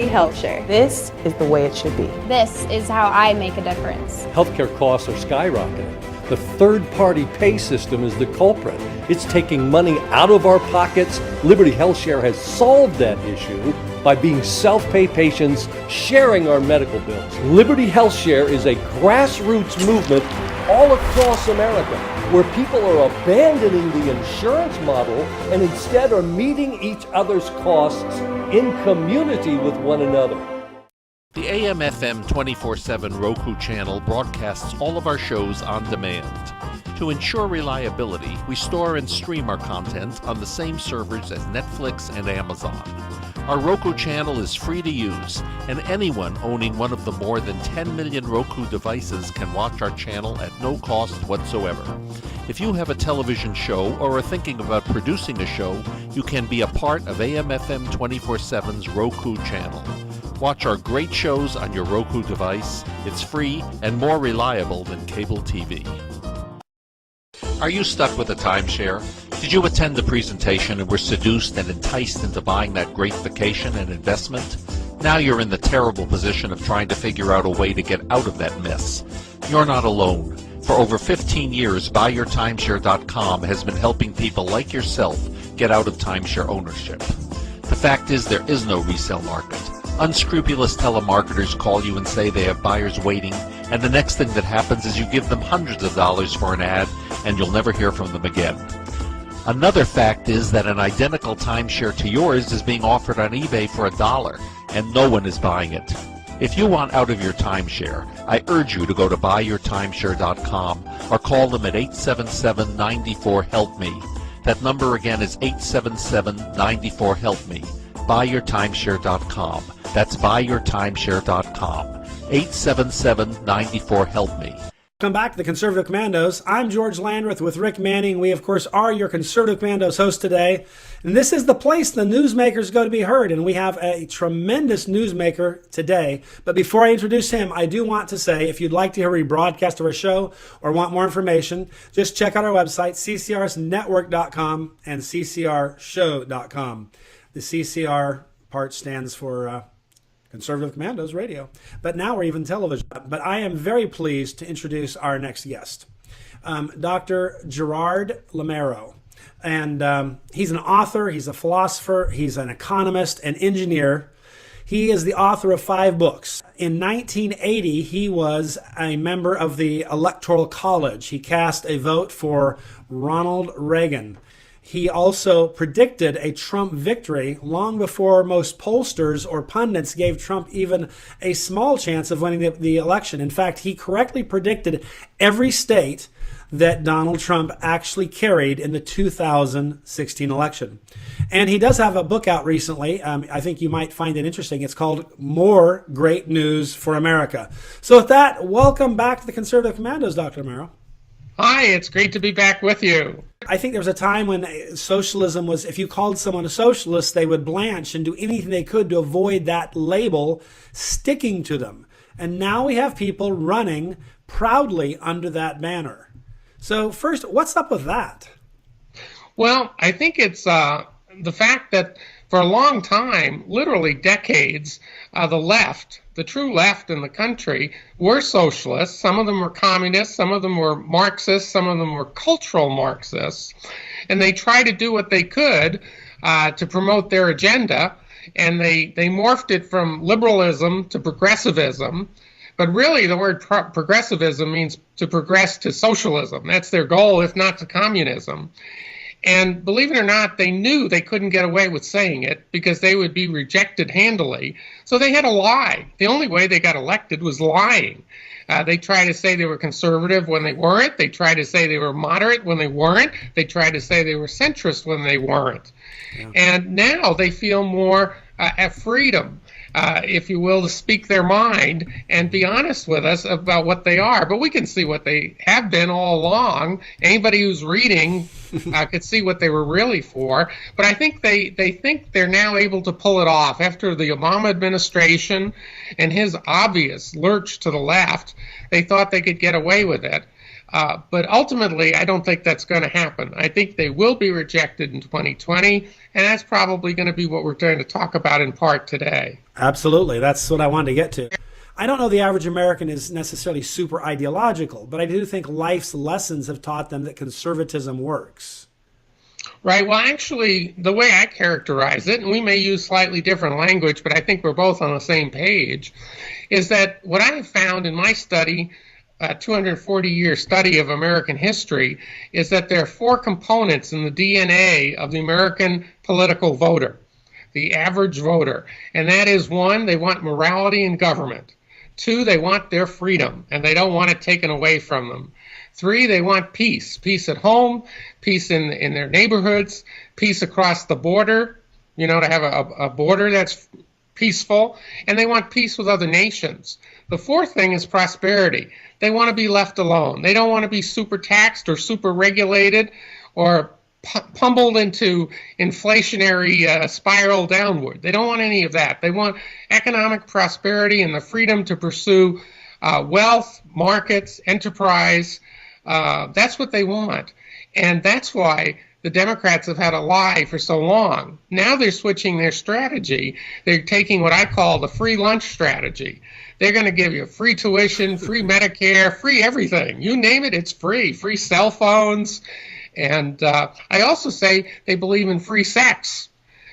Health Share. This is the way it should be. This is how I make a difference. Healthcare costs are skyrocketing. The third-party pay system is the culprit. It's taking money out of our pockets. Liberty Health Share has solved that issue by being self-pay patients sharing our medical bills. Liberty Health Share is a grassroots movement all across America where people are abandoning the insurance model and instead are meeting each other's costs in community with one another. The AM/FM 24/7 Roku channel broadcasts all of our shows on demand. To ensure reliability, we store and stream our content on the same servers as Netflix and Amazon. Our Roku channel is free to use, and anyone owning one of the more than 10 million Roku devices can watch our channel at no cost whatsoever. If you have a television show or are thinking about producing a show, you can be a part of AM/FM 24/7's Roku channel. Watch our great shows on your Roku device. It's free and more reliable than cable TV. Are you stuck with a timeshare? Did you attend the presentation and were seduced and enticed into buying that great vacation and investment? Now you're in the terrible position of trying to figure out a way to get out of that mess. You're not alone. For over 15 years, BuyYourTimeshare.com has been helping people like yourself get out of timeshare ownership. The fact is there is no resale market. Unscrupulous telemarketers call you and say they have buyers waiting, and the next thing that happens is you give them hundreds of dollars for an ad, and you'll never hear from them again. Another fact is that an identical timeshare to yours is being offered on eBay for $1, and no one is buying it. If you want out of your timeshare, I urge you to go to buyyourtimeshare.com or call them at 877-94-HELP-ME. That number again is 877-94-HELP-ME. BuyYourTimeshare.com. That's BuyYourTimeshare.com. 877-94-HELP-ME. Welcome back to the Conservative Commandos. I'm George Landreth with Rick Manning. We, of course, are your Conservative Commandos host today. And this is the place the newsmakers go to be heard. And we have a tremendous newsmaker today. But before I introduce him, I do want to say, if you'd like to hear a rebroadcast of our show or want more information, just check out our website, ccrsnetwork.com and ccrshow.com. The CCR part stands for Conservative Commandos Radio. But now we're even television. But I am very pleased to introduce our next guest, Dr. Gerard Lameiro. And he's an author, he's a philosopher, he's an economist, an engineer. He is the author of 5 books. In 1980, he was a member of the Electoral College. He cast a vote for Ronald Reagan. He also predicted a Trump victory long before most pollsters or pundits gave Trump even a small chance of winning the election. In fact, he correctly predicted every state that Donald Trump actually carried in the 2016 election. And he does have a book out recently. I think you might find it interesting. It's called More Great News for America. So with that, welcome back to the Conservative Commandos, Dr. Lameiro. Hi, it's great to be back with you. I think there was a time when socialism was, if you called someone a socialist, they would blanch and do anything they could to avoid that label sticking to them. And now we have people running proudly under that banner. So first, what's up with that? Well, I think it's the fact that For a long time, literally decades, the left, the true left in the country, were socialists. Some of them were communists, some of them were Marxists, some of them were cultural Marxists. And they tried to do what they could to promote their agenda, and they morphed it from liberalism to progressivism. But really, the word progressivism means to progress to socialism. That's their goal, if not to communism. And believe it or not, they knew they couldn't get away with saying it because they would be rejected handily. So they had to lie. The only way they got elected was lying. They tried to say they were conservative when they weren't. They tried to say they were moderate when they weren't. They tried to say they were centrist when they weren't. Yeah. And now they feel more at freedom, if you will, to speak their mind and be honest with us about what they are. But we can see what they have been all along. Anybody who's reading could see what they were really for. But I think they think they're now able to pull it off after the Obama administration and his obvious lurch to the left. They thought they could get away with it. But ultimately, I don't think that's going to happen. I think they will be rejected in 2020, and that's probably going to be what we're going to talk about in part today. Absolutely. That's what I wanted to get to. I don't know the average American is necessarily super ideological, but I do think life's lessons have taught them that conservatism works. Right. Well, actually, the way I characterize it, and we may use slightly different language, but I think we're both on the same page, is that what I have found in my study, 240-year study of American history, is that there are four components in the DNA of the American political voter, the average voter. And that is, one, they want morality in government. Two, they want their freedom, and they don't want it taken away from them. Three, they want peace. Peace at home, peace in their neighborhoods, peace across the border, to have a border that's peaceful. And they want peace with other nations. The fourth thing is prosperity. They want to be left alone. They don't want to be super taxed or super regulated or pummeled into inflationary spiral downward. They don't want any of that. They want economic prosperity and the freedom to pursue wealth, markets, enterprise. That's what they want. And that's why the Democrats have had a lie for so long. Now they're switching their strategy. They're taking what I call the free lunch strategy. They're going to give you free tuition, free Medicare, free everything. You name it, it's free. Free cell phones. And I also say they believe in free sex,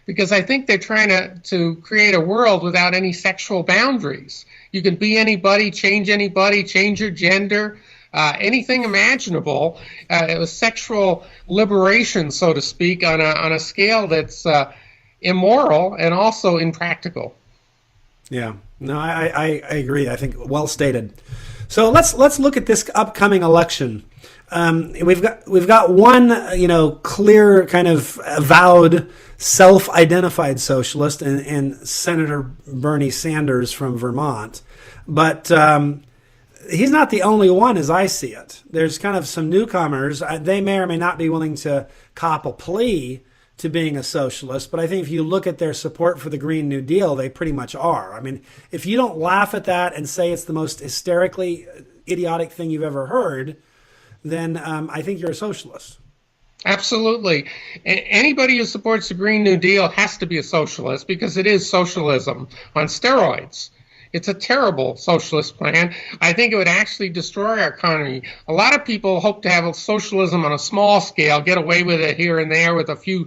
because I think they're trying to create a world without any sexual boundaries. You can be anybody, change your gender, anything imaginable. It was sexual liberation, so to speak, on a scale that's immoral and also impractical. Yeah, no, I agree. I think well stated. So let's look at this upcoming election. We've got one, clear kind of avowed self-identified socialist and Senator Bernie Sanders from Vermont, but he's not the only one as I see it. There's kind of some newcomers. They may or may not be willing to cop a plea to being a socialist, but I think if you look at their support for the Green New Deal, they pretty much are. I mean, if you don't laugh at that and say it's the most hysterically idiotic thing you've ever heard, then I think you're a socialist. Absolutely. Anybody who supports the Green New Deal has to be a socialist, because it is socialism on steroids. It's a terrible socialist plan. I think it would actually destroy our economy. A lot of people hope to have socialism on a small scale, get away with it here and there with a few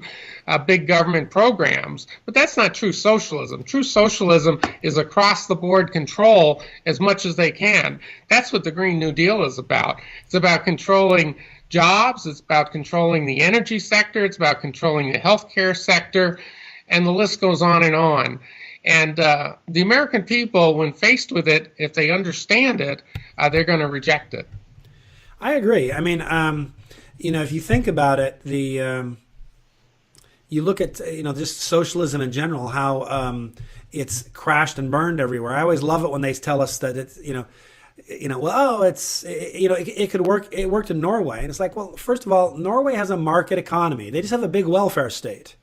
big government programs. But that's not true socialism. True socialism is across-the-board control as much as they can. That's what the Green New Deal is about. It's about controlling jobs. It's about controlling the energy sector. It's about controlling the healthcare sector. And the list goes on and on. And the American people, when faced with it, if they understand it, they're going to reject it. I agree. I mean, if you think about it, you look at, just socialism in general, how it's crashed and burned everywhere. I always love it when they tell us that it's, it could work. It worked in Norway. And it's like, well, first of all, Norway has a market economy. They just have a big welfare state.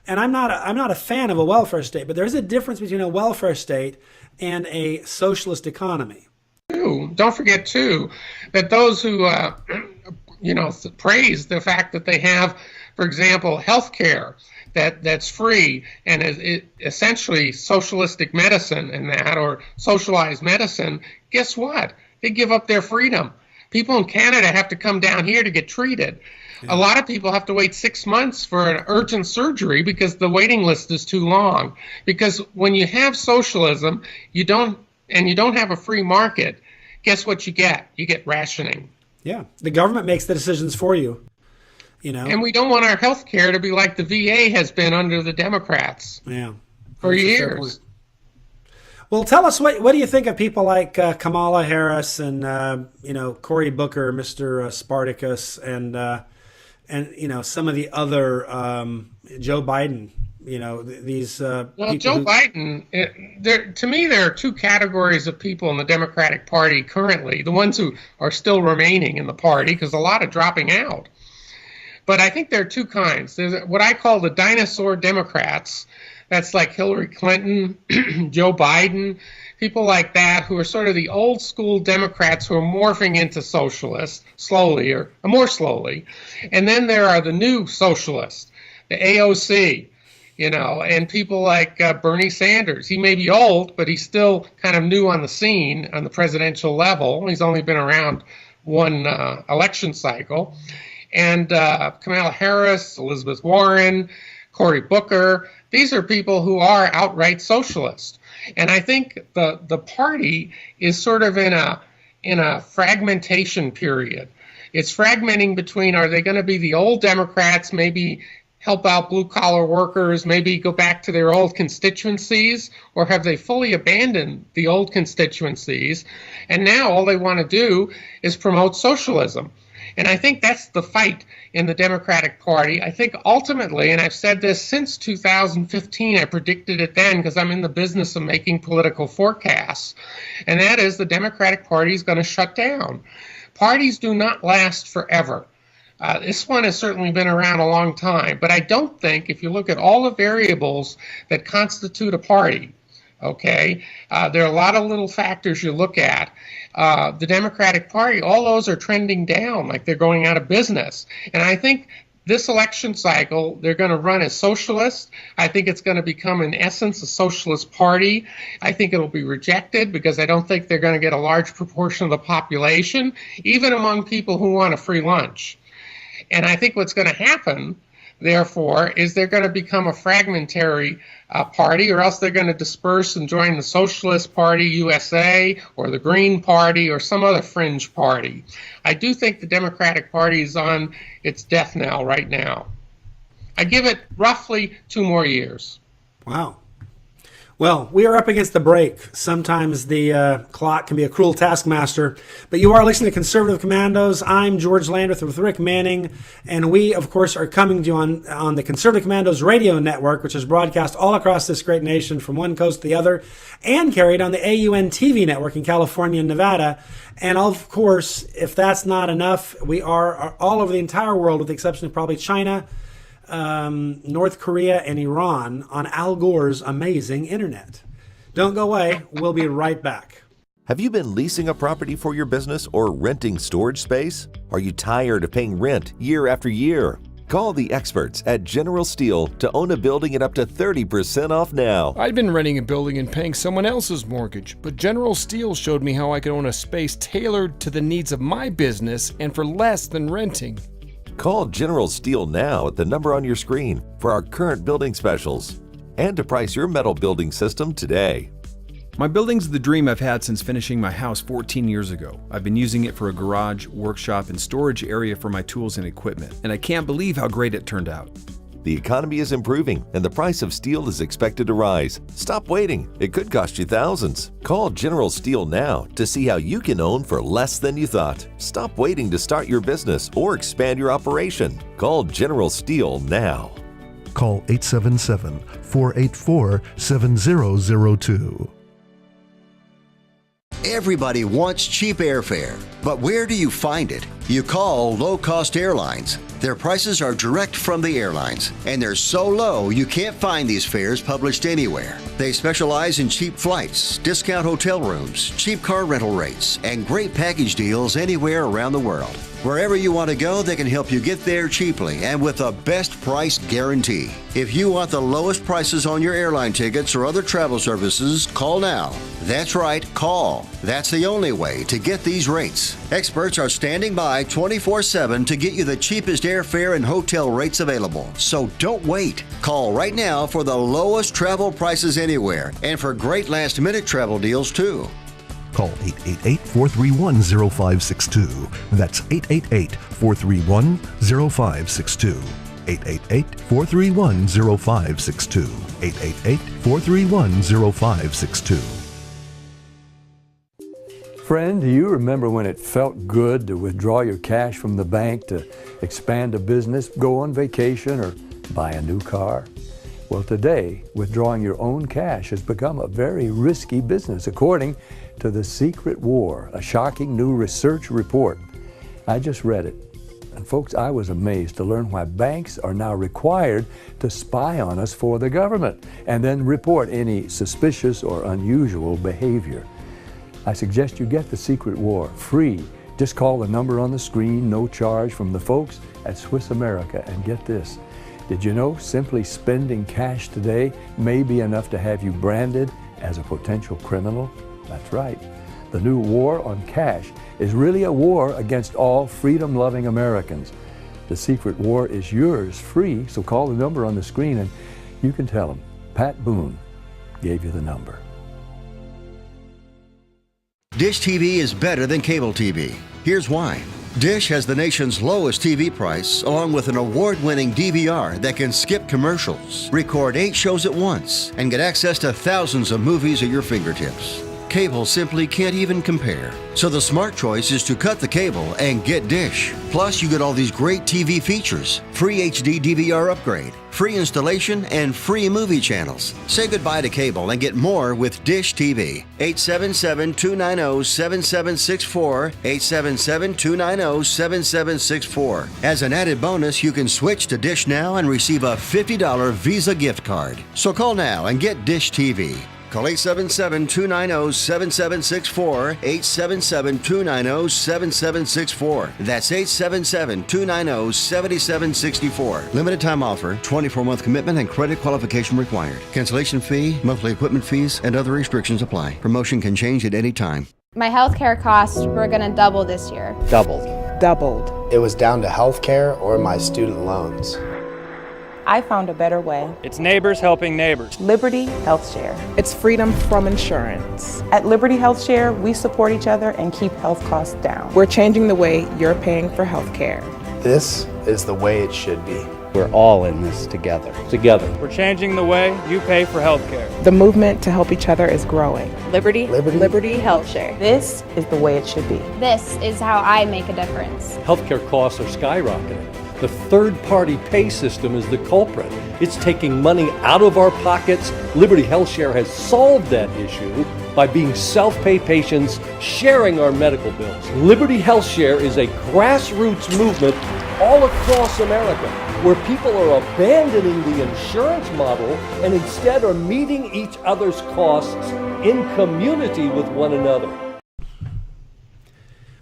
And I'm not a fan of a welfare state, but there's a difference between a welfare state and a socialist economy. Don't forget, too, that those who, praise the fact that they have, for example, health care, that's free and is essentially socialistic medicine and that, or socialized medicine, guess what? They give up their freedom. People in Canada have to come down here to get treated. Yeah. A lot of people have to wait 6 months for an urgent surgery because the waiting list is too long. Because when you have socialism, you don't have a free market, guess what you get? You get rationing. Yeah, the government makes the decisions for you. You know? And we don't want our health care to be like the VA has been under the Democrats. Yeah, for years. Well, tell us, what do you think of people like Kamala Harris and Cory Booker, Mr. Spartacus, and some of the other Joe Biden? These well, Joe Biden. To me, there are two categories of people in the Democratic Party currently: the ones who are still remaining in the party, because a lot are dropping out. But I think there are two kinds. There's what I call the dinosaur Democrats. That's like Hillary Clinton, Joe Biden, people like that, who are sort of the old school Democrats who are morphing into socialists slowly, or more slowly. And then there are the new socialists, the AOC, and people like Bernie Sanders. He may be old, but he's still kind of new on the scene on the presidential level. He's only been around one election cycle. And Kamala Harris, Elizabeth Warren, Cory Booker, these are people who are outright socialist. And I think the party is sort of in a fragmentation period. It's fragmenting between, are they going to be the old Democrats, maybe help out blue-collar workers, maybe go back to their old constituencies, or have they fully abandoned the old constituencies, and now all they want to do is promote socialism? And I think that's the fight in the Democratic Party. I think ultimately, and I've said this since 2015, I predicted it then because I'm in the business of making political forecasts, and that is the Democratic Party is going to shut down. Parties do not last forever. This one has certainly been around a long time, but I don't think, if you look at all the variables that constitute a party, okay, there are a lot of little factors you look at. The Democratic Party, all those are trending down, like they're going out of business. And I think this election cycle, they're going to run as socialist. I think it's going to become, in essence, a socialist party. I think it'll be rejected because I don't think they're going to get a large proportion of the population, even among people who want a free lunch. And I think what's going to happen, therefore, is they're going to become a fragmentary party, or else they're going to disperse and join the Socialist Party USA or the Green Party or some other fringe party. I do think the Democratic Party is on its death knell right now. I give it roughly 2 more years. Wow. Well, we are up against the break. Sometimes the clock can be a cruel taskmaster. But you are listening to Conservative Commandos. I'm George Landreth with Rick Manning. And we, of course, are coming to you on the Conservative Commandos radio network, which is broadcast all across this great nation from one coast to the other, and carried on the AUN TV network in California and Nevada. And, of course, if that's not enough, we are all over the entire world, with the exception of probably China, North Korea, and Iran, on Al Gore's amazing internet. Don't go away. We'll be right back. Have you been leasing a property for your business or renting storage space? Are you tired of paying rent year after year? Call the experts at General Steel to own a building at up to 30% off now. I'd been renting a building and paying someone else's mortgage, but General Steel showed me how I could own a space tailored to the needs of my business and for less than renting. Call General Steel now at the number on your screen for our current building specials and to price your metal building system today. My building's the dream I've had since finishing my house 14 years ago. I've been using it for a garage, workshop, and storage area for my tools and equipment, and I can't believe how great it turned out. The economy is improving and the price of steel is expected to rise. Stop waiting. It could cost you thousands. Call General Steel now to see how you can own for less than you thought. Stop waiting to start your business or expand your operation. Call General Steel now. Call 877-484-7002. Everybody wants cheap airfare, but where do you find it? You call low-cost airlines. Their prices are direct from the airlines, and they're so low you can't find these fares published anywhere. They specialize in cheap flights, discount hotel rooms, cheap car rental rates, and great package deals anywhere around the world. Wherever you want to go, they can help you get there cheaply and with a best price guarantee. If you want the lowest prices on your airline tickets or other travel services, call now. That's right, call. That's the only way to get these rates. Experts are standing by 24/7 to get you the cheapest airfare and hotel rates available. So don't wait. Call right now for the lowest travel prices anywhere and for great last-minute travel deals too. Call 888-431-0562. That's 888-431-0562. 888-431-0562. 888-431-0562. Friend, do you remember when it felt good to withdraw your cash from the bank to expand a business, go on vacation, or buy a new car? Well, today, withdrawing your own cash has become a very risky business, according to The Secret War, a shocking new research report. I just read it. And folks, I was amazed to learn why banks are now required to spy on us for the government and then report any suspicious or unusual behavior. I suggest you get The Secret War free. Just call the number on the screen, no charge, from the folks at Swiss America, and get this. Did you know simply spending cash today may be enough to have you branded as a potential criminal? That's right. The new war on cash is really a war against all freedom-loving Americans. The Secret War is yours free, so call the number on the screen and you can tell them Pat Boone gave you the number. Dish TV is better than cable TV. Here's why. Dish has the nation's lowest TV price, along with an award-winning DVR that can skip commercials, record 8 shows at once, and get access to thousands of movies at your fingertips. Cable simply can't even compare. So the smart choice is to cut the cable and get Dish. Plus, you get all these great TV features, free HD DVR upgrade, free installation, and free movie channels. Say goodbye to cable and get more with Dish TV. 877-290-7764, 877-290-7764. As an added bonus, you can switch to Dish now and receive a $50 Visa gift card. So call now and get Dish TV. Call 877-290-7764, 877-290-7764. That's 877-290-7764. Limited time offer, 24-month commitment and credit qualification required. Cancellation fee, monthly equipment fees, and other restrictions apply. Promotion can change at any time. My healthcare costs were going to double this year. Doubled. It was down to healthcare or my student loans. I found a better way. It's neighbors helping neighbors. Liberty Health Share. It's freedom from insurance. At Liberty Health Share, we support each other and keep health costs down. We're changing the way you're paying for health care. This is the way it should be. We're all in this together. We're changing the way you pay for health care. The movement to help each other is growing. Liberty Health Share. This is the way it should be. This is how I make a difference. Healthcare costs are skyrocketing. The third-party pay system is the culprit. It's taking money out of our pockets. Liberty Health Share has solved that issue by being self-pay patients sharing our medical bills. Liberty Health Share is a grassroots movement all across America where people are abandoning the insurance model and instead are meeting each other's costs in community with one another.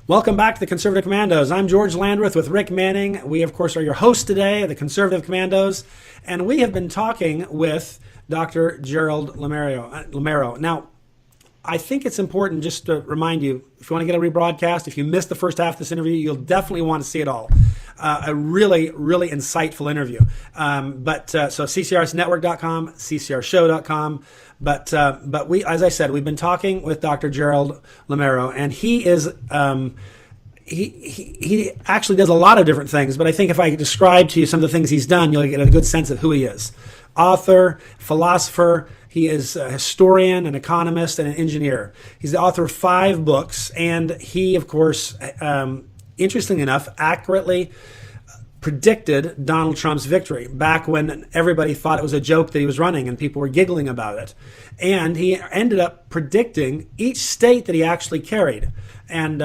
Welcome back to the Conservative Commandos. I'm George Landreth with Rick Manning. We, of course, are your hosts today of the Conservative Commandos, and we have been talking with Dr. Gerald Lameiro. Now, I think it's important just to remind you, if you want to get a rebroadcast, if you missed the first half of this interview, you'll definitely want to see it all. A really, really insightful interview. So ccrsnetwork.com, ccrshow.com. But we, as I said, we've been talking with Dr. Gerald Lameiro, and he is he actually does a lot of different things. But I think if I describe to you some of the things he's done, you'll get a good sense of who he is. Author, philosopher. He is a historian, an economist, and an engineer. He's the author of 5 books, and he, of course, interestingly enough, accurately predicted Donald Trump's victory back when everybody thought it was a joke that he was running and people were giggling about it. And he ended up predicting each state that he actually carried. And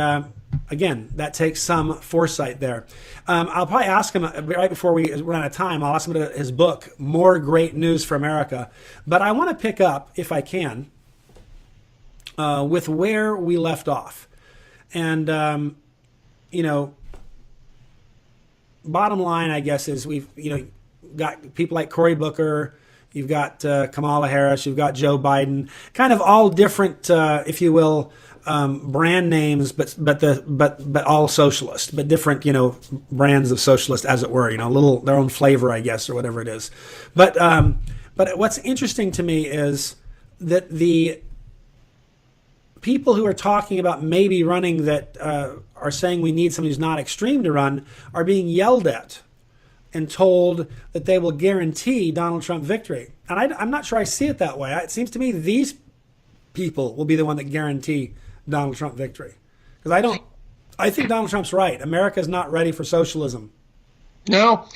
again, that takes some foresight there. I'll probably ask him right before we run out of time, I'll ask him about his book, More Great News for America. But I want to pick up, if I can, with where we left off. And, bottom line, I guess, is we've got people like Cory Booker, you've got Kamala Harris, you've got Joe Biden, kind of all different, if you will, brand names, but all socialist, but different, brands of socialist, as it were, little their own flavor, I guess, or whatever it is. But what's interesting to me is that the people who are talking about maybe running that are saying we need somebody who's not extreme to run are being yelled at and told that they will guarantee Donald Trump victory. And I'm not sure I see it that way. It seems to me these people will be the one that guarantee Donald Trump victory. Because I think Donald Trump's right. America's not ready for socialism. No,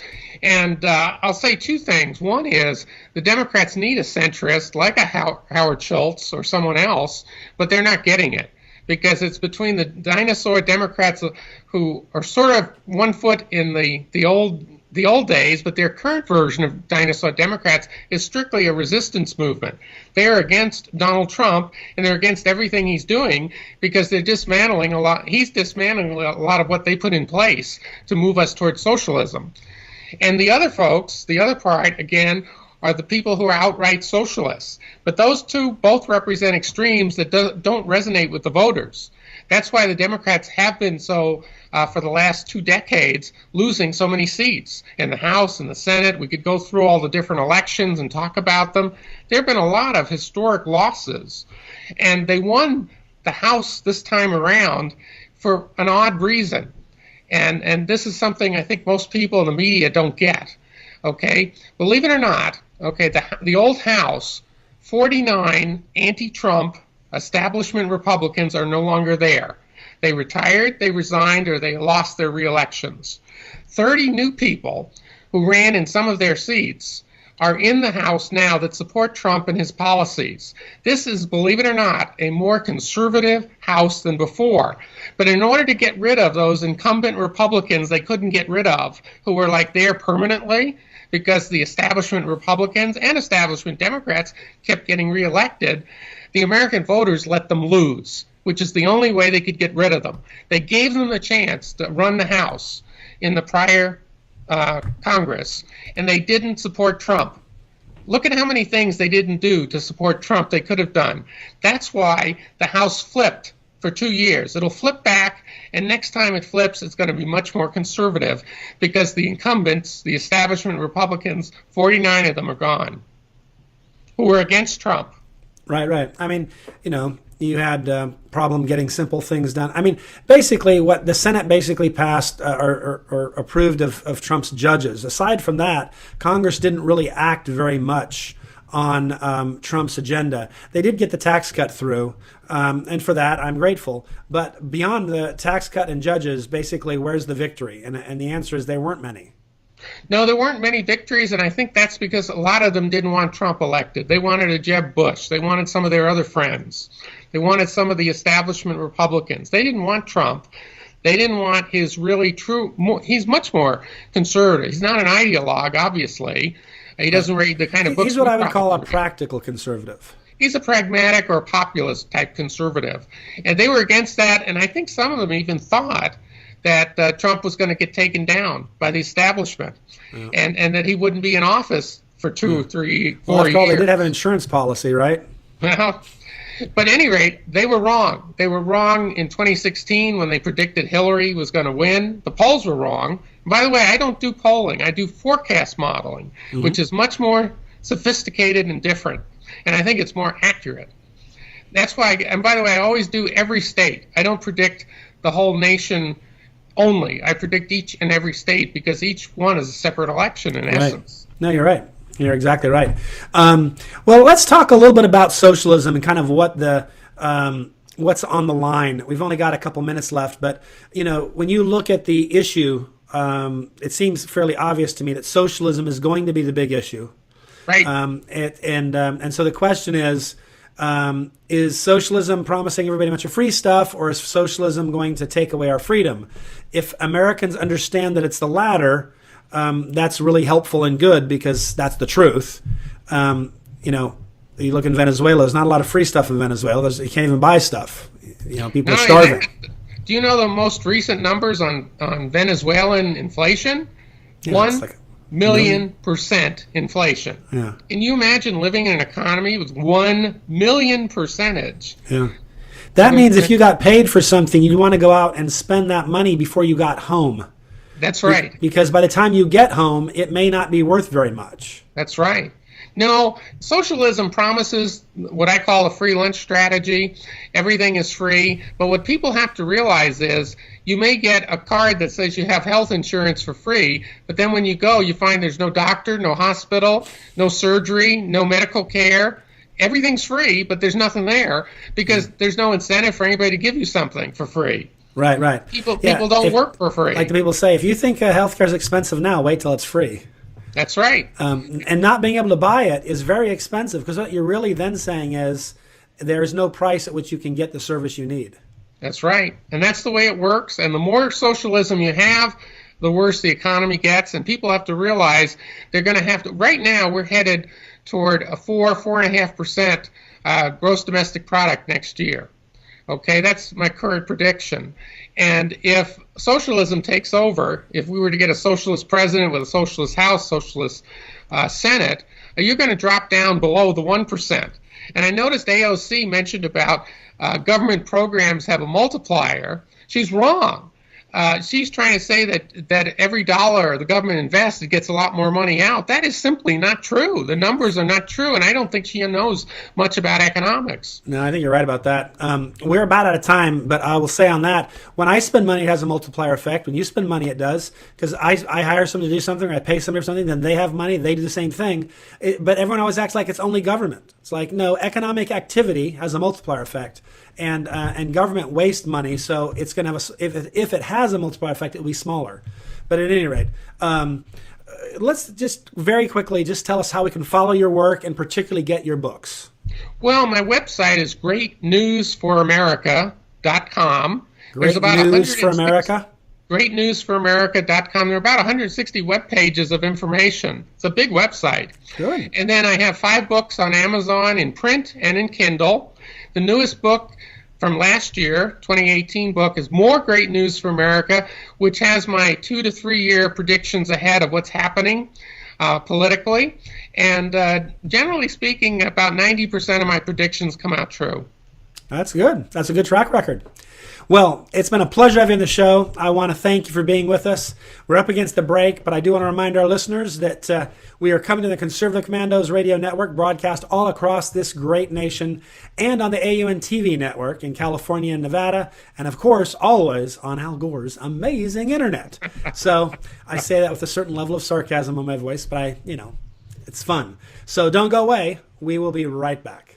and I'll say two things. One is the Democrats need a centrist like a Howard Schultz or someone else, but they're not getting it because it's between the dinosaur Democrats who are sort of 1 foot in the old days, but their current version of dinosaur Democrats is strictly a resistance movement. They're against Donald Trump, and they're against everything he's doing because they're dismantling a lot. He's dismantling a lot of what they put in place to move us towards socialism. And the other folks, the other part, again, are the people who are outright socialists. But those two both represent extremes that don't resonate with the voters. That's why the Democrats have been so, for the last 2 decades, losing so many seats in the House and the Senate. We could go through all the different elections and talk about them. There have been a lot of historic losses. And they won the House this time around for an odd reason. And this is something I think most people in the media don't get. Okay? Believe it or not, okay, the old House, 49 anti-Trump establishment Republicans are no longer there. They retired, they resigned, or they lost their re-elections. 30 new people who ran in some of their seats are in the House now that support Trump and his policies. This is, believe it or not, a more conservative House than before. But in order to get rid of those incumbent Republicans they couldn't get rid of, who were like there permanently, because the establishment Republicans and establishment Democrats kept getting reelected, the American voters let them lose, which is the only way they could get rid of them. They gave them the chance to run the House in the prior Congress, and they didn't support Trump. Look at how many things they didn't do to support Trump they could have done. That's why the House flipped for 2 years. It'll flip back, and next time it flips, it's going to be much more conservative because the incumbents, the establishment Republicans, 49 of them are gone, who were against Trump. Right. I mean, you had a problem getting simple things done. I mean, basically what the Senate basically passed or approved of Trump's judges. Aside from that, Congress didn't really act very much on Trump's agenda. They did get the tax cut through, and for that, I'm grateful. But beyond the tax cut and judges, basically, where's the victory? And the answer is there weren't many. No, there weren't many victories, and I think that's because a lot of them didn't want Trump elected. They wanted a Jeb Bush. They wanted some of their other friends. They wanted some of the establishment Republicans. They didn't want Trump. They didn't want his really true. He's much more conservative. He's not an ideologue, obviously. He doesn't read the kind of books. He's what I would call a practical conservative. He's a pragmatic or populist type conservative. And they were against that, and I think some of them even thought that Trump was going to get taken down by the establishment, and that he wouldn't be in office for 2 or 3, 4 years. They did have an insurance policy, right? Well, but at any rate, they were wrong. They were wrong in 2016 when they predicted Hillary was going to win. The polls were wrong. By the way, I don't do polling. I do forecast modeling, which is much more sophisticated and different, and I think it's more accurate. That's why, and by the way, I always do every state. I don't predict the whole nation only. I predict each and every state because each one is a separate election in essence. No, you're right. You're exactly right. Well, let's talk a little bit about socialism and kind of what the what's on the line. We've only got a couple minutes left, but when you look at the issue, it seems fairly obvious to me that socialism is going to be the big issue. Right. And so the question is socialism promising everybody a bunch of free stuff, or is socialism going to take away our freedom? If Americans understand that it's the latter, that's really helpful and good because that's the truth. You look in Venezuela, there's not a lot of free stuff in Venezuela. You can't even buy stuff. People are starving. Do you know the most recent numbers on Venezuelan inflation? Yeah, 1 million % inflation. Yeah. Can you imagine living in an economy with 1 million %? Yeah. That means if you got paid for something, you'd want to go out and spend that money before you got home. That's right. Because by the time you get home, it may not be worth very much. That's right. No, socialism promises what I call a free lunch strategy. Everything is free. But what people have to realize is you may get a card that says you have health insurance for free, but then when you go, you find there's no doctor, no hospital, no surgery, no medical care. Everything's free, but there's nothing there because there's no incentive for anybody to give you something for free. Right, right. People don't work for free. Like the people say, if you think healthcare is expensive now, wait till it's free. That's right. And not being able to buy it is very expensive because what you're really then saying is there is no price at which you can get the service you need. That's right. And that's the way it works. And the more socialism you have, the worse the economy gets. And people have to realize they're going to have to. Right now, we're headed toward a 4.5% gross domestic product next year. Okay, that's my current prediction. And if socialism takes over, if we were to get a socialist president with a socialist House, socialist Senate, you're going to drop down below the 1%. And I noticed AOC mentioned about government programs have a multiplier. She's wrong. She's trying to say that every dollar the government invests, it gets a lot more money out. That is simply not true. The numbers are not true, and I don't think she knows much about economics. No, I think you're right about that. We're about out of time, but I will say on that, when I spend money, it has a multiplier effect. When you spend money, it does. Because I hire someone to do something, or I pay somebody for something, then they have money, they do the same thing. But everyone always acts like it's only government. It's like, no, economic activity has a multiplier effect. And government wastes money, so it's going to have if it has a multiplier effect, it'll be smaller. But at any rate, let's just very quickly just tell us how we can follow your work and particularly get your books. Well, my website is greatnewsforamerica.com. Great News for America? Greatnewsforamerica.com. There are about 160 web pages of information. It's a big website. Good. And then I have 5 books on Amazon in print and in Kindle. The newest book from last year, 2018 book, is More Great News for America, which has my 2 to 3 year predictions ahead of what's happening politically. And generally speaking, about 90% of my predictions come out true. That's good. That's a good track record. Well, it's been a pleasure having the show. I want to thank you for being with us. We're up against the break, but I do want to remind our listeners that we are coming to the Conservative Commandos radio network, broadcast all across this great nation, and on the AUN TV network in California and Nevada, and of course, always on Al Gore's amazing internet. So I say that with a certain level of sarcasm on my voice, but it's fun. So don't go away. We will be right back.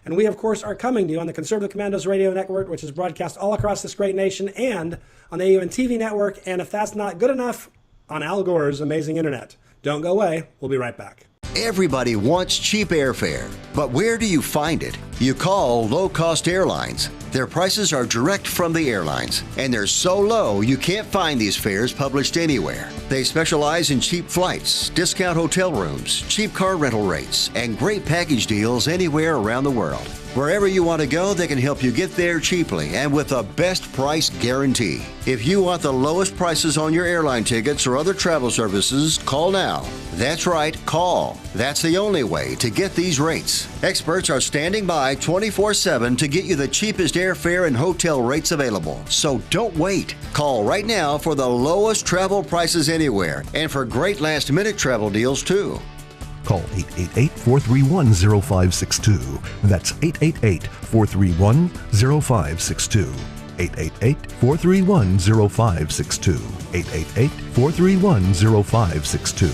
And we, of course, are coming to you on the Conservative Commandos radio network, which is broadcast all across this great nation, and on the AUN TV network, and if that's not good enough, on Al Gore's amazing internet. Don't go away. We'll be right back. Everybody wants cheap airfare, but where do you find it? You call low-cost airlines. Their prices are direct from the airlines, and they're so low you can't find these fares published anywhere. They specialize in cheap flights, discount hotel rooms, cheap car rental rates, and great package deals anywhere around the world. Wherever you want to go, they can help you get there cheaply and with a best price guarantee. If you want the lowest prices on your airline tickets or other travel services, call now. That's right, call. That's the only way to get these rates. Experts are standing by 24/7 to get you the cheapest airfare and hotel rates available. So don't wait. Call right now for the lowest travel prices anywhere and for great last-minute travel deals too. Call 888-431-0562. That's 888-431-0562. 888-431-0562. 888-431-0562.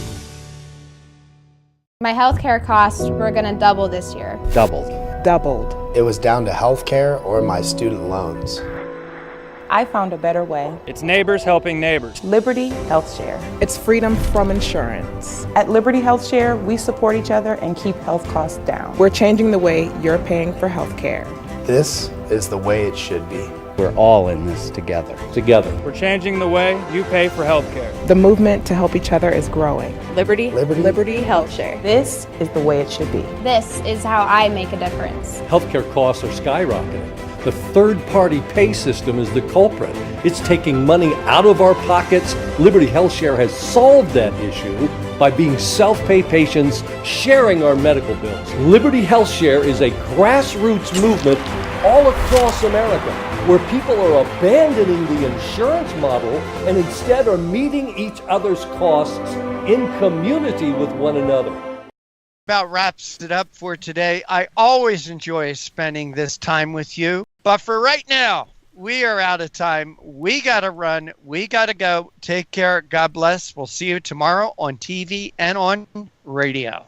My healthcare costs were going to double this year. Doubled. Doubled. It was down to healthcare or my student loans. I found a better way. It's neighbors helping neighbors. Liberty Health Share. It's freedom from insurance. At Liberty Health Share, we support each other and keep health costs down. We're changing the way you're paying for health care. This is the way it should be. We're all in this together. Together. We're changing the way you pay for health care. The movement to help each other is growing. Liberty Health Share. This is the way it should be. This is how I make a difference. Healthcare costs are skyrocketing. The third-party pay system is the culprit. It's taking money out of our pockets. Liberty HealthShare has solved that issue by being self-pay patients sharing our medical bills. Liberty HealthShare is a grassroots movement all across America where people are abandoning the insurance model and instead are meeting each other's costs in community with one another. About wraps it up for today. I always enjoy spending this time with you, but for right now, we are out of time. We got to run. We got to go. Take care. God bless. We'll see you tomorrow on TV and on radio.